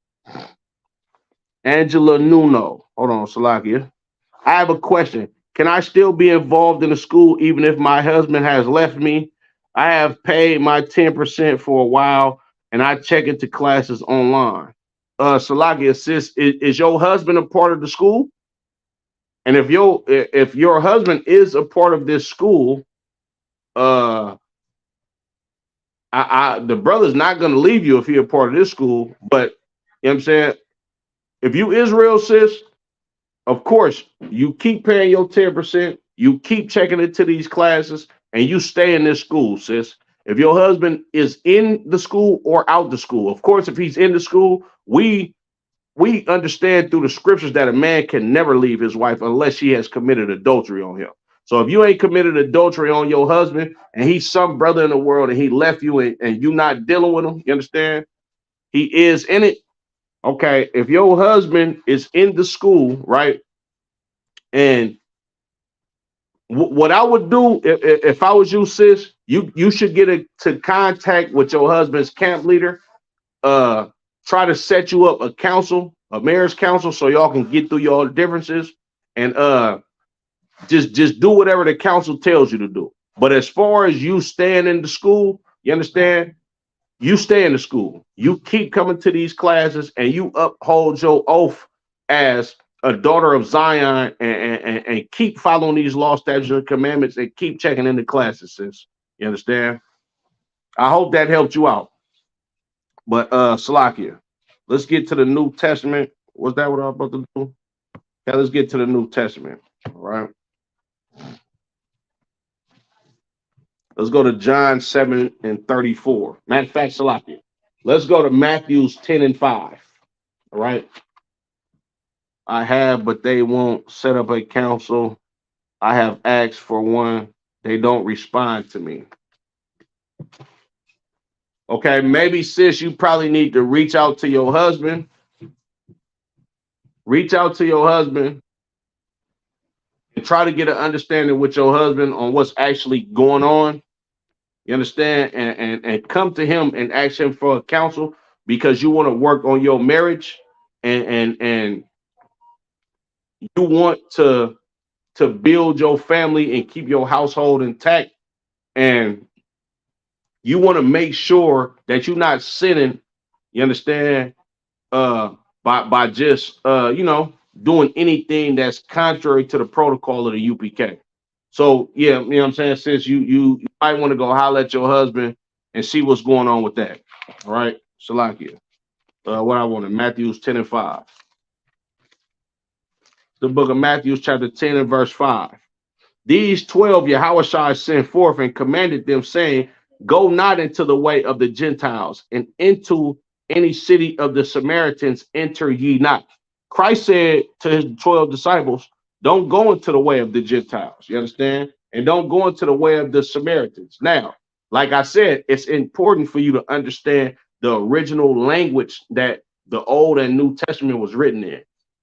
Angela Nuno. Hold on, Salakia. I have a question. Can I still be involved in the school even if my husband has left me? I have paid my 10% for a while and I check into classes online. Salakia, sis, is your husband a part of the school? And if your husband is a part of this school, the brother's not going to leave you if you're a part of this school. But you know what I'm saying? If you Israel, sis, of course, you keep paying your 10%, you keep checking into these classes, and you stay in this school, sis. If your husband is in the school or out the school, of course, if he's in the school, we understand through the scriptures that a man can never leave his wife unless she has committed adultery on him. So if you ain't committed adultery on your husband and he's some brother in the world and he left you and you not dealing with him, you understand? He is in it. Okay, if your husband is in the school, right? And what I would do if I was you, sis, you should get to contact with your husband's camp leader. Try to set you up a council, a marriage council, so y'all can get through your differences, and just do whatever the council tells you to do. But as far as you staying in the school, you understand? You stay in the school. You keep coming to these classes, and you uphold your oath as a daughter of Zion, and keep following these law, statutes, and commandments, and keep checking in the classes, sis. You understand? I hope that helped you out. But Salakia, let's get to the New Testament. Was that what I'm about to do? Yeah, let's get to the New Testament. All right. Let's go to John 7 and 34. Matter of fact, Salakia, let's go to Matthew's 10 and 5. All right. I have, but they won't set up a council. I have asked for one. They don't respond to me. Okay, maybe, sis, you probably need to reach out to your husband. Reach out to your husband and try to get an understanding with your husband on what's actually going on. You understand? And come to him and ask him for a counsel, because you want to work on your marriage, and you want to build your family and keep your household intact. And you want to make sure that you're not sinning, you understand, by just doing anything that's contrary to the protocol of the UPK. So yeah, you know what I'm saying, sis, you might want to go holler at your husband and see what's going on with that. All right, Salakia. What I wanted, Matthew's 10 and 5. The book of Matthew, chapter 10 and verse 5. These 12 Yahushua sent forth and commanded them, saying, go not into the way of the Gentiles, and into any city of the Samaritans enter ye not. Christ said to his 12 disciples, don't go into the way of the Gentiles, you understand? And don't go into the way of the Samaritans. Now, like I said, it's important for you to understand the original language that the Old and New Testament was written in.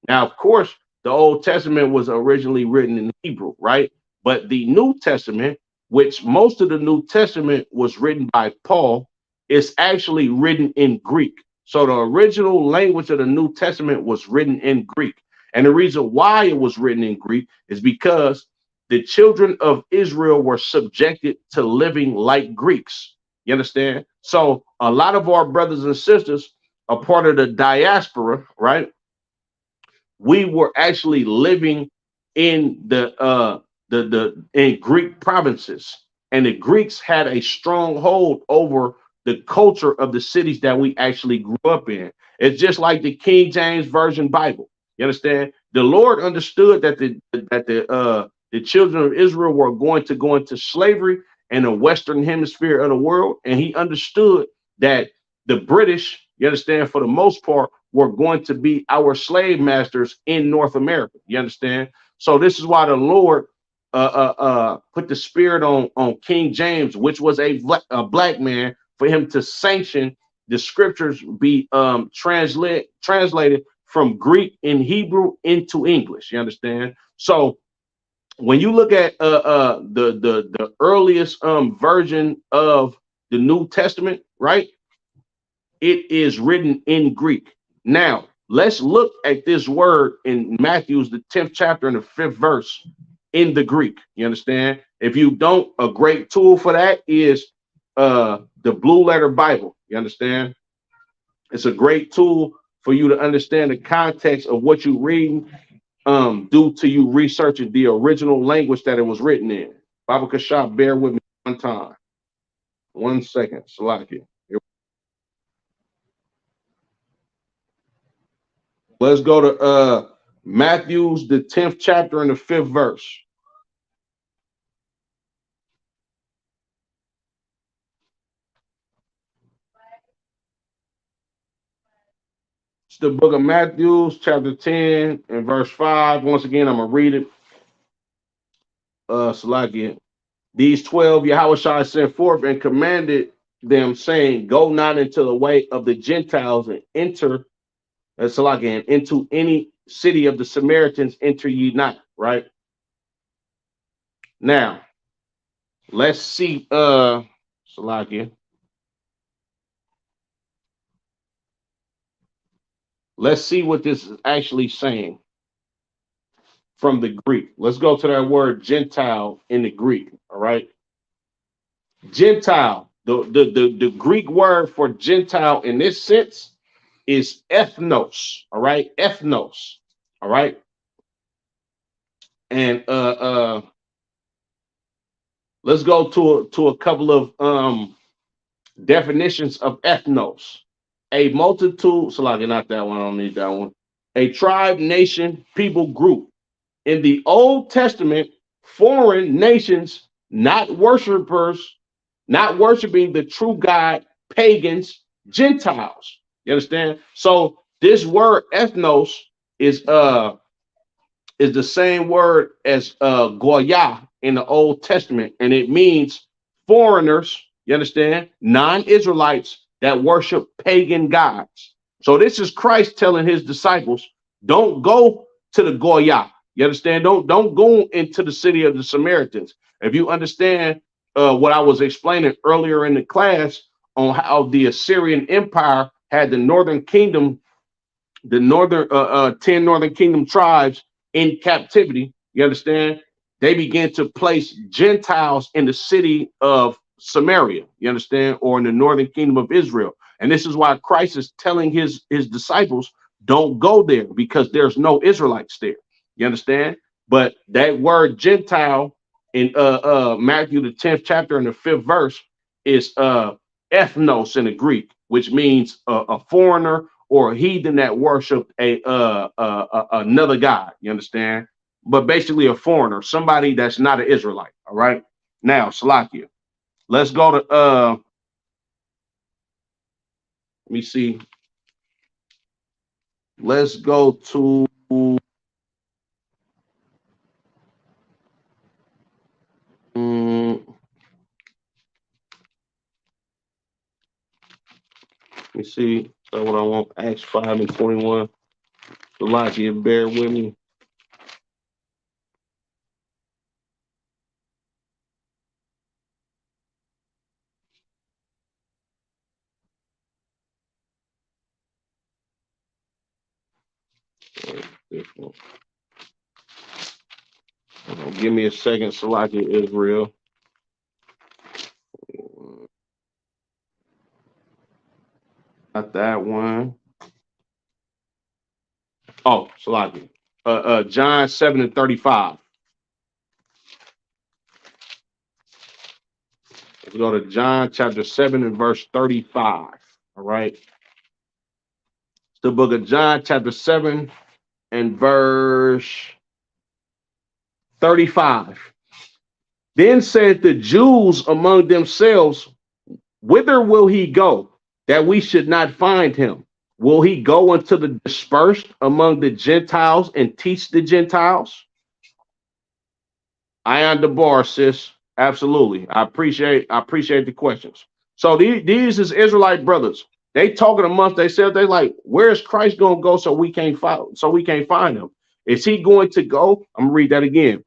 Now, of course, the Old Testament was originally written in Hebrew, right? But the New Testament, which most of the New Testament was written by Paul, is actually written in Greek. So the original language of the New Testament was written in Greek. And the reason why it was written in Greek is because the children of Israel were subjected to living like Greeks. You understand? So a lot of our brothers and sisters are part of the diaspora, right? We were actually living in the in Greek provinces, and the Greeks had a strong hold over the culture of the cities that we actually grew up in. It's just like the King James Version Bible. You understand? The Lord understood that the children of Israel were going to go into slavery in the Western Hemisphere of the world, and He understood that the British, you understand, for the most part, were going to be our slave masters in North America. You understand? So this is why the Lord put the spirit on King James, which was a black man, for him to sanction the scriptures be translated from Greek and Hebrew into English. You understand? So when you look at the earliest version of the New Testament, right? It is written in Greek. Now, let's look at this word in Matthew's, the 10th chapter and the 5th verse in the Greek. You understand? If you don't, a great tool for that is the Blue Letter Bible. You understand? It's a great tool for you to understand the context of what you're reading due to you researching the original language that it was written in. Baba Kashab, bear with me one time. 1 second. Salaki. Let's go to Matthew's, the 10th chapter and the 5th verse. It's the book of Matthew, chapter 10 and verse 5. Once again, I'm going to read it. Salaki. These 12 Yahushua sent forth and commanded them, saying, go not into the way of the Gentiles and enter, Salaki, and into any city of the Samaritans enter ye not. Right? Now, let's see, Salaki. Let's see what this is actually saying from the Greek. Let's go to that word Gentile in the Greek. All right. Gentile. The Greek word for Gentile in this sense is ethnos. All right. Ethnos. All right. And let's go to a couple of definitions of ethnos. A multitude, so like not that one, I don't need that one. A tribe, nation, people group. In the Old Testament, foreign nations, not worshipers, not worshiping the true God, pagans, Gentiles. You understand? So this word ethnos is is the same word as Goya in the Old Testament, and it means foreigners, you understand, non-Israelites that worship pagan gods. So this is Christ telling his disciples, don't go to the Goya. You understand? Don't go into the city of the Samaritans. If you understand what I was explaining earlier in the class on how the Assyrian Empire had the northern kingdom, the northern 10 northern kingdom tribes in captivity, you understand? They began to place Gentiles in the city of Samaria, you understand, or in the northern kingdom of Israel. And this is why Christ is telling his disciples, don't go there because there's no Israelites there. You understand? But that word Gentile in Matthew the 10th chapter and the 5th verse is ethnos in the Greek, which means a foreigner or a heathen that worshiped another god. You understand? But basically a foreigner, somebody that's not an Israelite. All right. Now, Salakia. Let's go to let me see. Let's go to let me see. So what I want, Acts 5 and 21. Salakia, bear with me. this one. Give me a second, Salaki Israel. Not that one. Oh, Salaki. John 7:35. Let's go to John chapter 7 and verse 35. All right. It's the book of John chapter 7 and verse 35. Then said the Jews among themselves, whither will he go, that we should not find him? Will he go unto the dispersed among the Gentiles and teach the Gentiles? I am the bar, sis. Absolutely. I appreciate the questions. So these is Israelite brothers. They talking amongst themselves. They like, where's Christ gonna go so we can't find him? Is he going to go? I'm gonna read that again.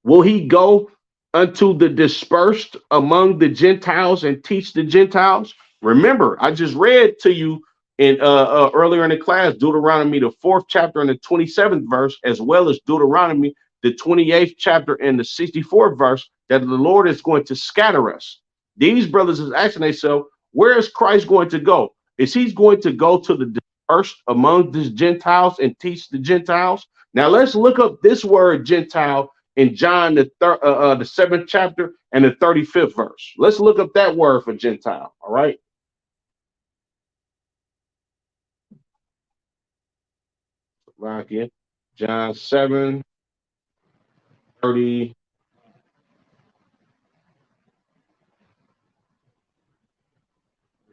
Will he go unto the dispersed among the Gentiles and teach the Gentiles? Remember, I just read to you in earlier in the class, Deuteronomy, the 4th chapter and the 27th verse, as well as Deuteronomy, the 28th chapter and the 64th verse, that the Lord is going to scatter us. These brothers is asking themselves, where is Christ going to go? Is he going to go to the dispersed among the Gentiles and teach the Gentiles? Now let's look up this word Gentile in John, the 7th chapter and the 35th verse. Let's look up that word for Gentile. All right. Right here. John 7:30.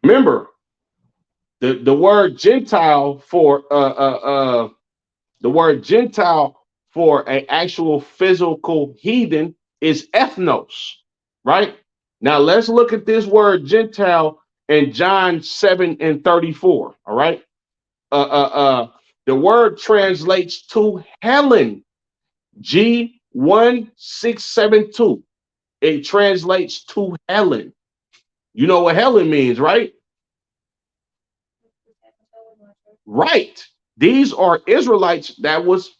Remember, the word Gentile for the word Gentile for an actual physical heathen is ethnos, right? Now let's look at this word Gentile in John 7 and 34. All right. The word translates to Helen, G1672. It translates to Helen. You know what Helen means, right? Right. These are Israelites that was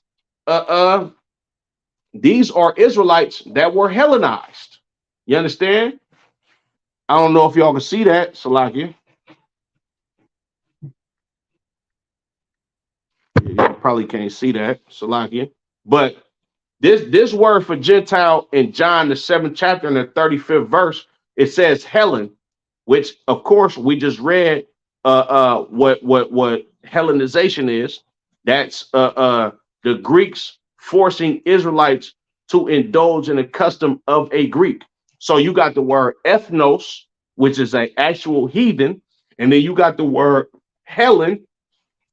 these are Israelites that were Hellenized. You understand? I don't know if y'all can see that, Salakia. Y'all probably can't see that, Salakia. But this word for Gentile in John, the 7th chapter and the 35th verse, it says Helen, which of course we just read what Hellenization is. That's the Greeks forcing Israelites to indulge in the custom of a Greek. So you got the word ethnos, which is an actual heathen, and then you got the word Helen,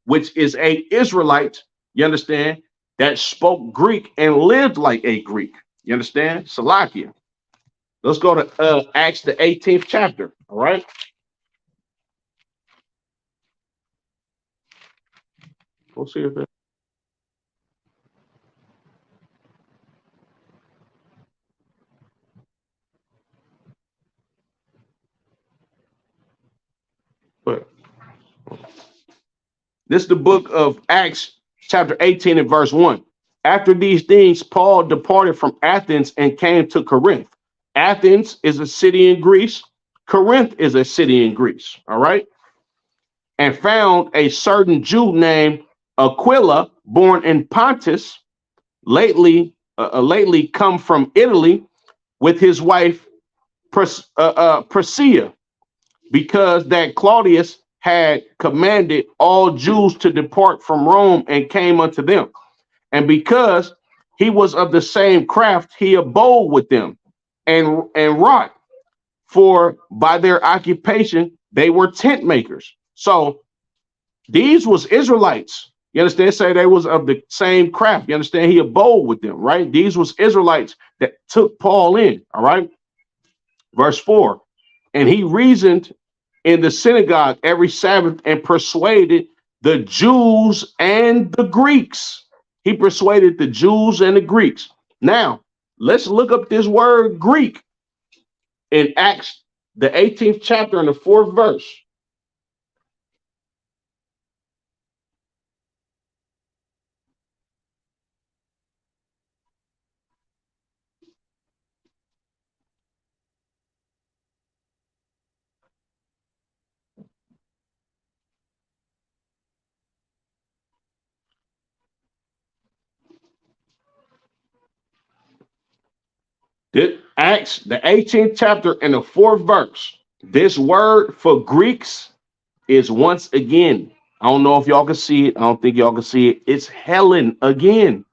which is a Israelite, you understand, that spoke Greek and lived like a Greek. You understand? Salakia. Let's go to Acts, the 18th chapter. All right. We'll see if it. But this is the book of Acts, chapter 18 and verse 1. After these things, Paul departed from Athens and came to Corinth. Athens is a city in Greece. Corinth is a city in Greece. All right. And found a certain Jew named Aquila, born in Pontus, lately come from Italy, with his wife Priscilla, because that Claudius had commanded all Jews to depart from Rome and came unto them. And because he was of the same craft, he abode with them and wrought, for by their occupation they were tent makers. So these was Israelites. You understand? Say they was of the same craft. You understand? He abode with them, right? These was Israelites that took Paul in. All right. Verse 4. And he reasoned in the synagogue every Sabbath and persuaded the Jews and the Greeks. He persuaded the Jews and the Greeks. Now, let's look up this word Greek in Acts, the 18th chapter and the 4th verse. Acts, the 18th chapter and the 4th verse. This word for Greeks is once again. I don't know if y'all can see it. I don't think y'all can see it. It's Helen again.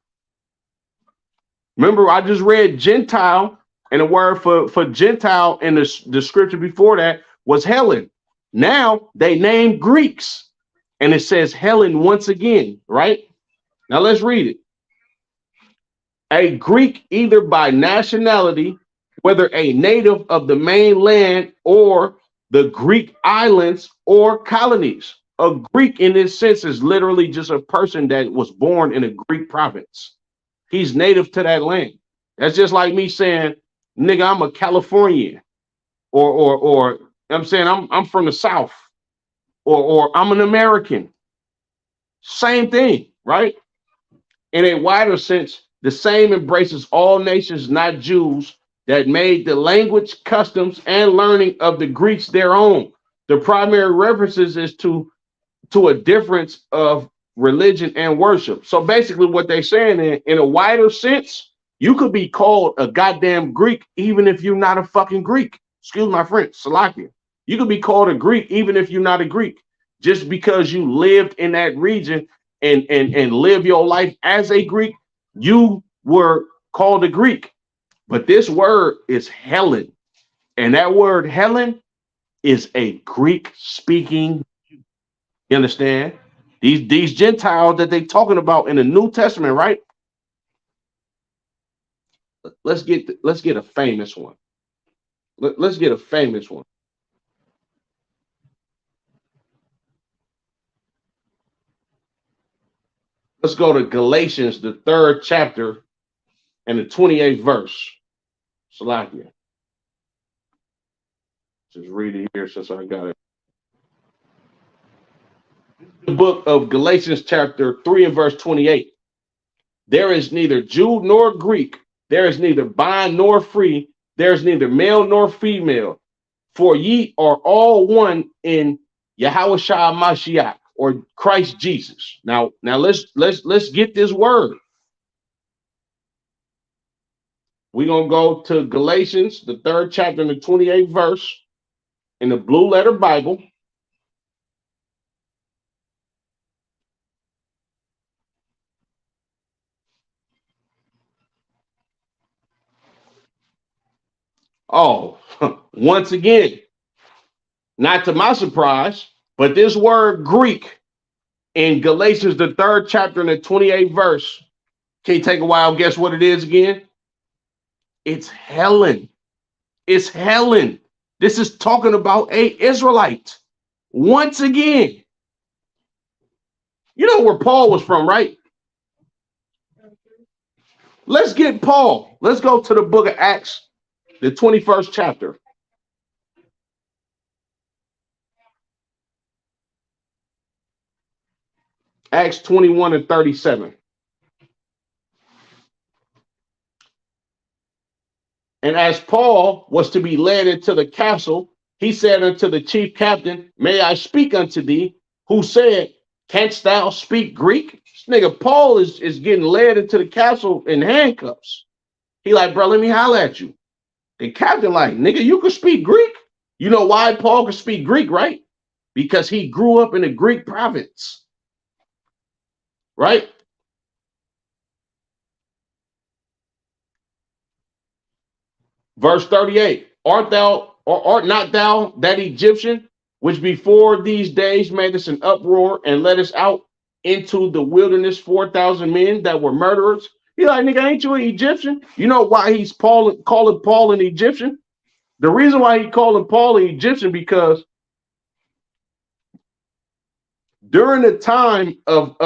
Remember, I just read Gentile, and the word for Gentile in the scripture before that was Helen. Now they name Greeks, and it says Helen once again, right? Now let's read it. A Greek, either by nationality, whether a native of the mainland or the Greek islands or colonies. A Greek in this sense is literally just a person that was born in a Greek province. He's native to that land. That's just like me saying, nigga, I'm a Californian, or I'm saying I'm from the South, or I'm an American. Same thing, right? In a wider sense, the same embraces all nations, not Jews, that made the language, customs, and learning of the Greeks their own. The primary references is to a difference of religion and worship. So basically what they're saying in a wider sense, you could be called a goddamn Greek even if you're not a fucking Greek. Excuse my French, Salakia. You could be called a Greek even if you're not a Greek. Just because you lived in that region and live your life as a Greek, you were called a Greek. But this word is Helen. And that word Helen is a Greek speaking. You understand? These Gentiles that they talking about in the New Testament, right? Let's get a famous one. Let's get a famous one. Let's go to Galatians, the 3rd chapter and the 28th verse. Salakia. Just read it here since I got it. The book of Galatians, chapter 3 and verse 28. There is neither Jew nor Greek. There is neither bond nor free. There is neither male nor female. For ye are all one in Yahushua Mashiach, or Christ Jesus. Now let's get this word. We're gonna go to Galatians, the 3rd chapter and the 28th verse in the Blue Letter Bible. Oh, once again, not to my surprise, but this word Greek in Galatians, the 3rd chapter and the 28th verse, can you take a while? Guess what it is again? It's Helen. It's Helen. This is talking about a Israelite. Once again. You know where Paul was from, right? Let's get Paul. Let's go to the book of Acts, the 21st chapter. Acts 21 and 37. And as Paul was to be led into the castle, he said unto the chief captain, may I speak unto thee? Who said, canst thou speak Greek? This nigga Paul is getting led into the castle in handcuffs. He like, bro, let me holler at you. The captain like, nigga, you can speak Greek? You know why Paul can speak Greek, right? Because he grew up in a Greek province. Right? Verse 38, art not thou that Egyptian, which before these days made us an uproar and led us out into the wilderness 4,000 men that were murderers? He like, nigga, ain't you an Egyptian? You know why he's calling Paul an Egyptian? The reason why he calling Paul an Egyptian, because during the time of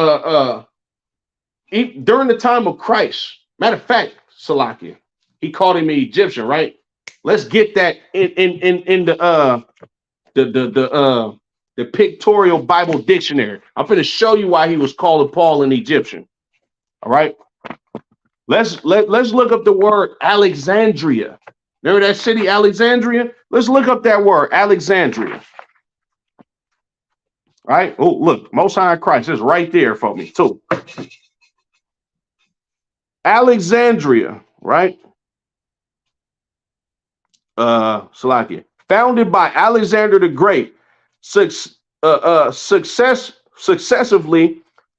Christ, matter of fact, Salakia, he called him an Egyptian, right? Let's get that in the pictorial Bible dictionary. I'm going to show you why he was calling Paul an Egyptian. All right. Let's look up the word Alexandria. Remember that city, Alexandria? Let's look up that word, Alexandria. All right. Oh, look, Most High Christ is right there for me too. Alexandria, right? Salakia, founded by Alexander the Great, successively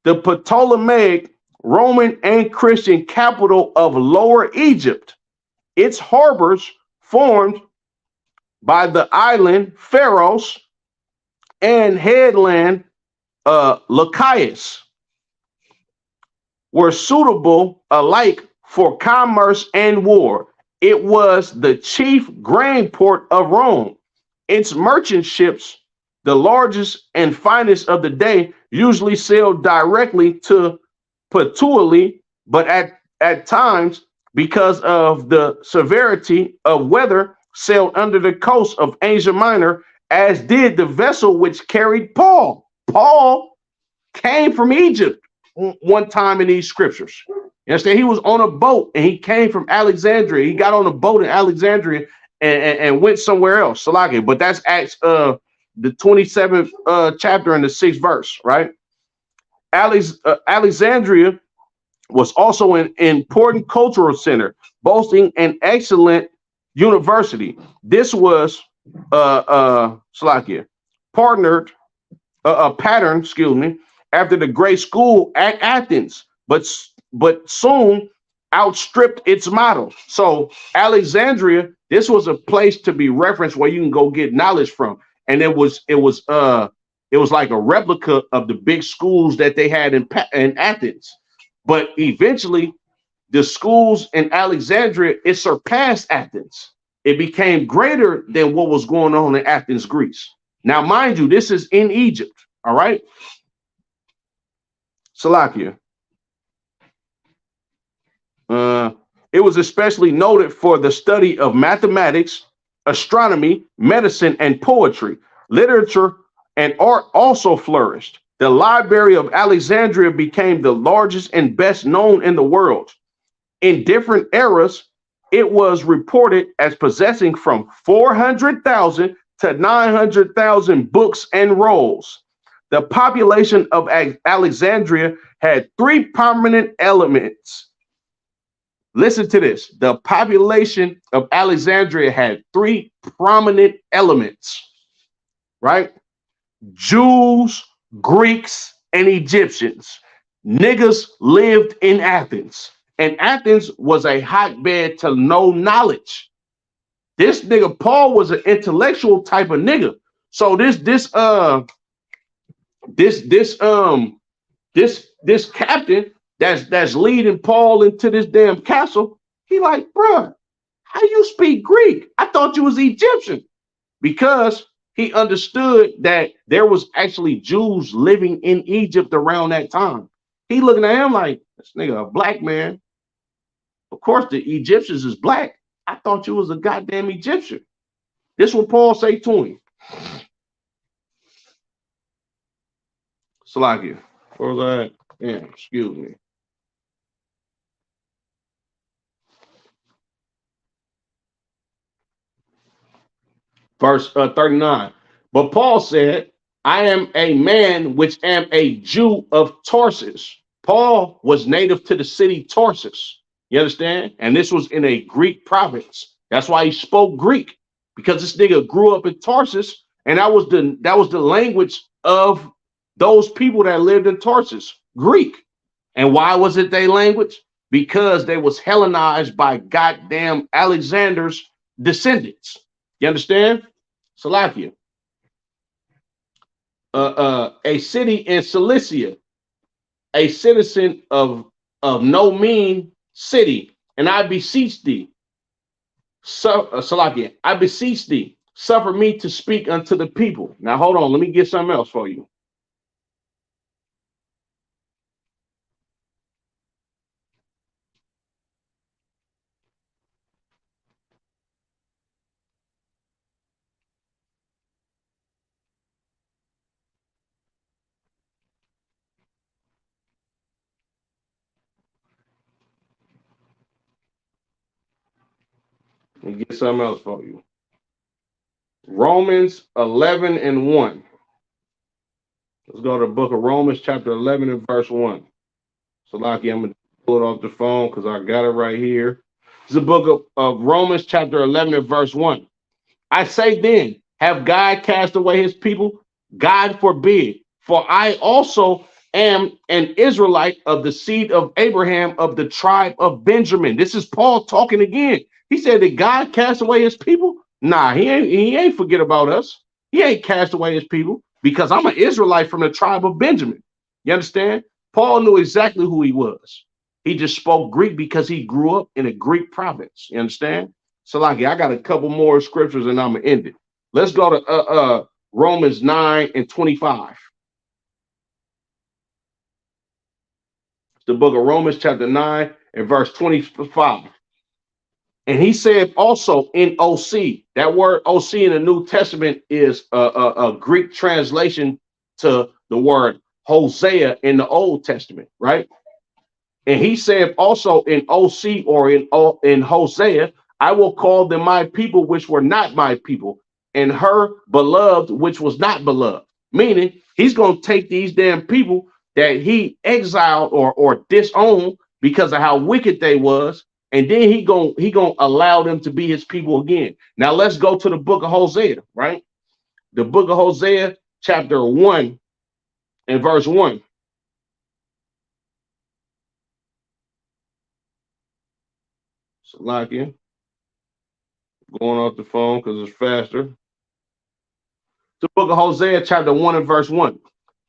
the Ptolemaic, Roman, and Christian capital of Lower Egypt. Its harbors formed by the island Pharos and headland Lachias were suitable alike for commerce and war. It was the chief grain port of Rome. Its merchant ships, the largest and finest of the day, usually sailed directly to Puteoli, but at times, because of the severity of weather, sailed under the coast of Asia Minor, as did the vessel which carried Paul. Paul came from Egypt one time in these scriptures. You understand? He was on a boat and he came from Alexandria. He got on a boat in Alexandria and went somewhere else. Salaki. But that's Acts the 27th chapter and the 6th verse, right? Alexandria was also an important cultural center, boasting an excellent university. This was Salakia, pattern, after the great school at Athens, but soon outstripped its model. So Alexandria, this was a place to be referenced where you can go get knowledge from, and it was like a replica of the big schools that they had in Athens. But eventually, the schools in Alexandria, it surpassed Athens. It became greater than what was going on in Athens, Greece. Now, mind you, this is in Egypt, all right? Salakia. It was especially noted for the study of mathematics, astronomy, medicine, and poetry. Literature and art also flourished. The Library of Alexandria became the largest and best known in the world. In different eras, it was reported as possessing from 400,000 to 900,000 books and rolls. The population of Alexandria had three prominent elements. Listen to this. The population of Alexandria had three prominent elements, right? Jews, Greeks, and Egyptians. Niggas lived in Athens, and Athens was a hotbed to know knowledge. This nigga Paul was an intellectual type of nigga. So this captain that's leading Paul into this damn castle, he like, bruh, how you speak Greek? I thought you was Egyptian. Because he understood that there was actually Jews living in Egypt around that time. He looking at him like, this nigga a black man. Of course, the Egyptians is black. I thought you was a goddamn Egyptian. This what Paul say to him. Salakia. Where was I at? Yeah, excuse me. Verse 39. But Paul said, I am a man which am a Jew of Tarsus. Paul was native to the city Tarsus. You understand? And this was in a Greek province. That's why he spoke Greek, because this nigga grew up in Tarsus, and that was the language of those people that lived in Tarsus, Greek. And why was it their language? Because they was Hellenized by goddamn Alexander's descendants. You understand? Salakia. A city in Cilicia, a citizen of no mean city, and I beseech thee, Salakia, I beseech thee, suffer me to speak unto the people. Now hold on, let me get something else for you. Let me get something else for you. Romans 11 and 1. Let's go to the book of Romans, chapter 11 and verse 1. So, Lucky, I'm going to pull it off the phone because I got it right here. It's the book of Romans, chapter 11 and verse 1. I say then, have God cast away his people? God forbid. For I also am an Israelite of the seed of Abraham of the tribe of Benjamin. This is Paul talking again. He said, did God cast away his people? Nah, he ain't forget about us. He ain't cast away his people because I'm an Israelite from the tribe of Benjamin. You understand? Paul knew exactly who he was. He just spoke Greek because he grew up in a Greek province. You understand? So, like, I got a couple more scriptures and I'm gonna end it. Let's go to Romans 9 and 25. The book of Romans, chapter 9 and verse 25. And he said also in OC, that word OC in the New Testament is a Greek translation to the word Hosea in the Old Testament, right? And he said also in OC or in Hosea, I will call them my people, which were not my people, and her beloved, which was not beloved. Meaning he's going to take these damn people that he exiled or disowned because of how wicked they was, and then he gonna allow them to be his people again. Now let's go to the book of Hosea, right? The book of Hosea, chapter 1 and verse 1. Salakia, going off the phone because it's faster. The book of Hosea, chapter 1 and verse 1.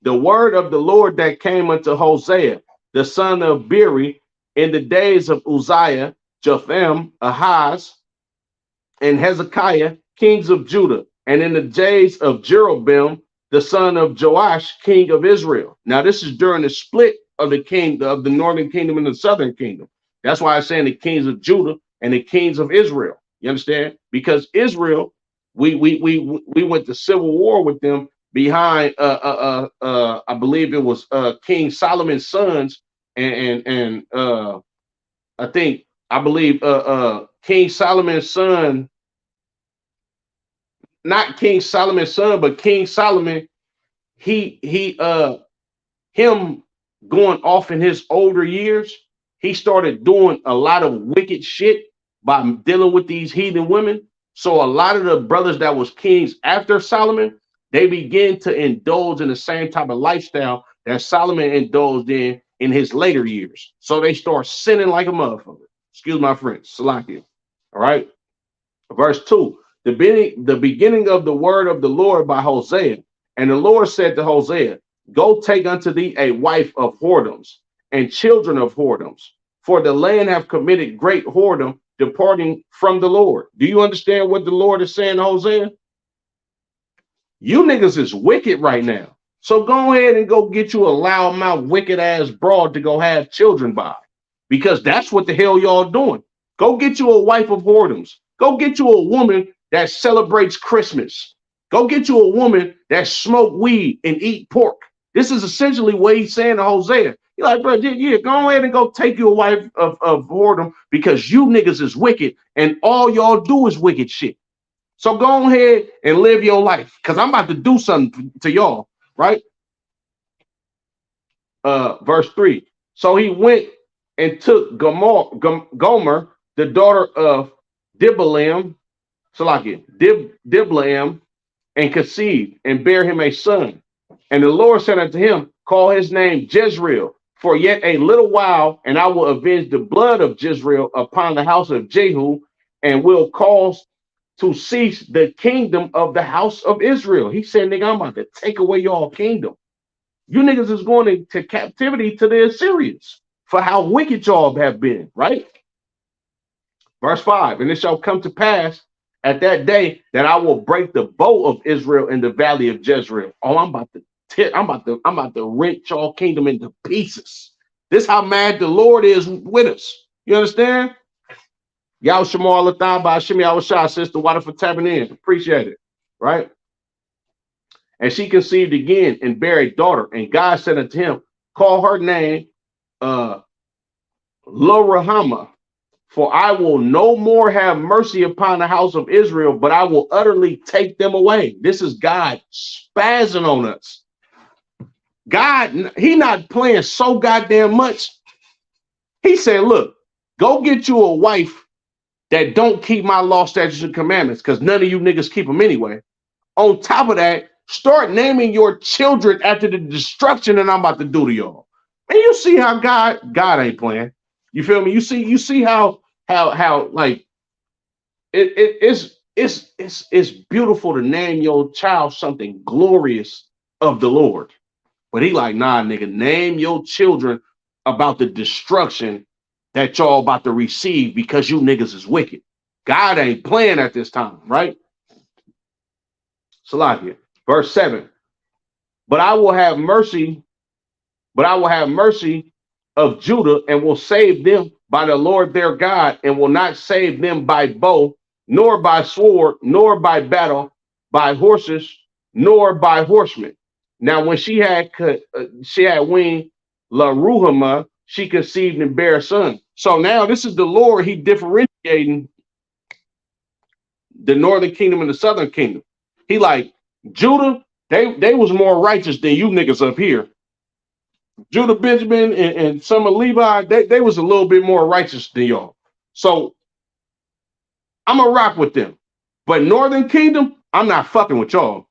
The word of the Lord that came unto Hosea, the son of Beeri, in the days of Uzziah, Jotham, Ahaz, and Hezekiah, kings of Judah, and in the days of Jeroboam, the son of Joash, king of Israel. Now, this is during the split of the king of the northern kingdom and the southern kingdom. That's why I'm saying the kings of Judah and the kings of Israel. You understand? Because Israel, we went to civil war with them behind I believe it was King Solomon's sons and I believe King Solomon's son, not King Solomon's son, but King Solomon, him going off in his older years, he started doing a lot of wicked shit by dealing with these heathen women. So a lot of the brothers that was kings after Solomon, they began to indulge in the same type of lifestyle that Solomon indulged in his later years. So they start sinning like a motherfucker. Excuse my French, Salakia. All right. Verse 2. The beginning of the word of the Lord by Hosea. And the Lord said to Hosea, go take unto thee a wife of whoredoms and children of whoredoms, for the land have committed great whoredom, departing from the Lord. Do you understand what the Lord is saying to Hosea? You niggas is wicked right now. So go ahead and go get you a loudmouth, wicked ass broad to go have children by, because that's what the hell y'all doing. Go get you a wife of whoredoms. Go get you a woman that celebrates Christmas. Go get you a woman that smoke weed and eat pork. This is essentially what he's saying to Hosea. He's like, bro, yeah, go ahead and go take you a wife of whoredom because you niggas is wicked and all y'all do is wicked shit. So go ahead and live your life because I'm about to do something to y'all, right? Verse 3. So he went and took Gomer, the daughter of Diblaim, Diblaim, and conceived and bare him a son. And the Lord said unto him, call his name Jezreel, for yet a little while, and I will avenge the blood of Jezreel upon the house of Jehu, and will cause to cease the kingdom of the house of Israel. He said, nigga, I'm about to take away your kingdom. You niggas is going into captivity to the Assyrians for how wicked y'all have been, right? Verse 5, and it shall come to pass at that day that I will break the bow of Israel in the valley of Jezreel. Oh, I'm about to rent y'all kingdom into pieces. This is how mad the Lord is with us. You understand? Y'all Shamal Lathan by Shimi Awashah, sister, water for tapping in. Appreciate it. Right? And she conceived again and bare a daughter. And God said unto him, call her name Lo-Ruhamah, for I will no more have mercy upon the house of Israel, but I will utterly take them away. This is God spazzing on us. God, he not playing so goddamn much. He said, look, go get you a wife that don't keep my law, statutes, and commandments, because none of you niggas keep them anyway. On top of that, start naming your children after the destruction that I'm about to do to y'all. And you see how God ain't playing. You feel me? You see how like it's beautiful to name your child something glorious of the Lord. But he like, nah, nigga, name your children about the destruction that y'all about to receive because you niggas is wicked. God ain't playing at this time, right? Salakia. Verse 7. But I will have mercy of Judah and will save them by the Lord their God, and will not save them by bow, nor by sword, nor by battle, by horses, nor by horsemen. Now, when she had weaned La Ruhama, she conceived and bare a son. So now this is the Lord, he differentiating the northern kingdom and the southern kingdom. He like, Judah, they was more righteous than you niggas up here. Judah, Benjamin, and some of Levi, they was a little bit more righteous than y'all. So I'm gonna rock with them. But northern kingdom, I'm not fucking with y'all.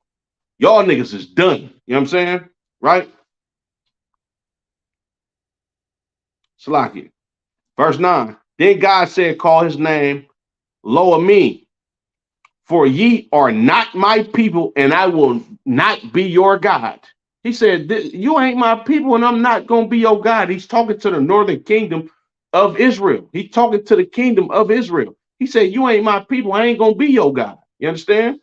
Y'all niggas is done. You know what I'm saying? Right? Salakia. Verse 9. Then God said, call his name Lo Ami, for ye are not my people, and I will not be your God. He said, you ain't my people, and I'm not going to be your God. He's talking to the northern kingdom of Israel. He's talking to the kingdom of Israel. He said, you ain't my people. I ain't going to be your God. You understand?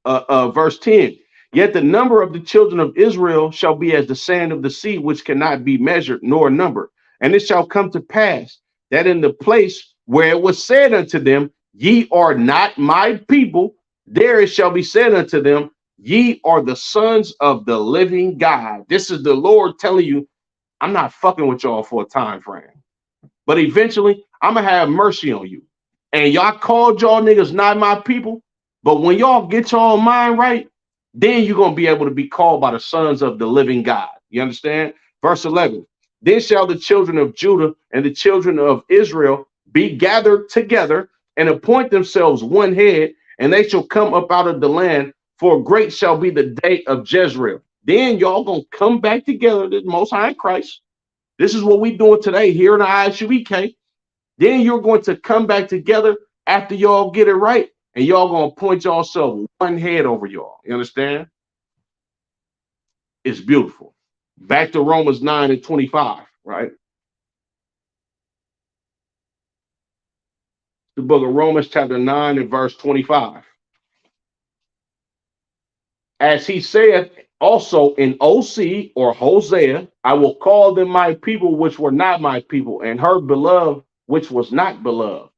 Verse 10. Yet the number of the children of Israel shall be as the sand of the sea, which cannot be measured nor numbered. And it shall come to pass that in the place where it was said unto them, ye are not my people, there it shall be said unto them, ye are the sons of the living God. This is the Lord telling you, I'm not fucking with y'all for a time frame, but eventually I'm gonna have mercy on you. And y'all called y'all niggas not my people, but when y'all get y'all mind right, then you're gonna be able to be called by the sons of the living God. You understand? Verse 11. Then shall the children of Judah and the children of Israel be gathered together and appoint themselves one head, and they shall come up out of the land, for great shall be the day of Jezreel. Then y'all gonna come back together, the Most High Christ. This is what we doing today here in the Isupk. Then you're going to come back together after y'all get it right, and y'all gonna appoint yourself one head over y'all. You understand? It's beautiful. Back to Romans 9 and 25, right? The book of Romans chapter 9 and verse 25. As he saith also in OC or Hosea, I will call them my people which were not my people, and her beloved which was not beloved.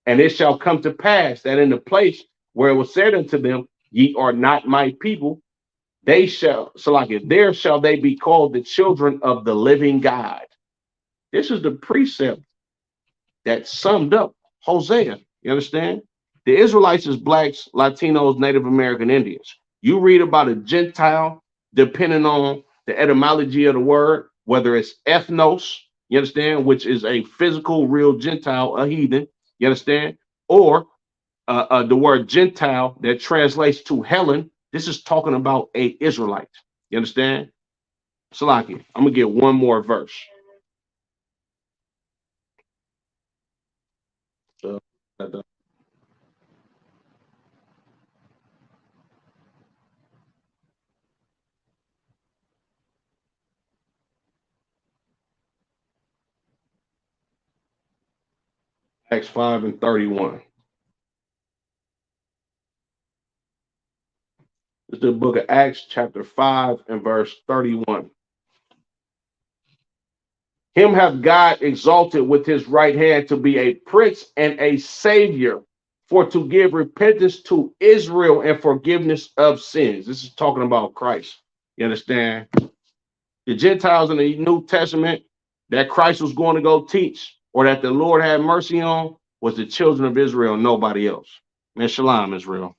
And it shall come to pass that in the place where it was said unto them, ye are not my people, they shall, there shall they be called the children of the living God. This is the precept that summed up Hosea. You understand? The Israelites is blacks, Latinos, Native American Indians. You read about a Gentile, depending on the etymology of the word, whether it's ethnos, you understand, which is a physical, real Gentile, a heathen, you understand, or the word Gentile that translates to Helen. This is talking about a Israelite. You understand? Salaki, I'm gonna get one more verse. Acts 5 and 31. It's the book of Acts, chapter 5 and verse 31. Him hath God exalted with his right hand to be a prince and a savior, for to give repentance to Israel and forgiveness of sins. This is talking about Christ. You understand? The Gentiles in the New Testament that Christ was going to go teach, or that the Lord had mercy on, was the children of Israel, nobody else. Man, shalom, Israel.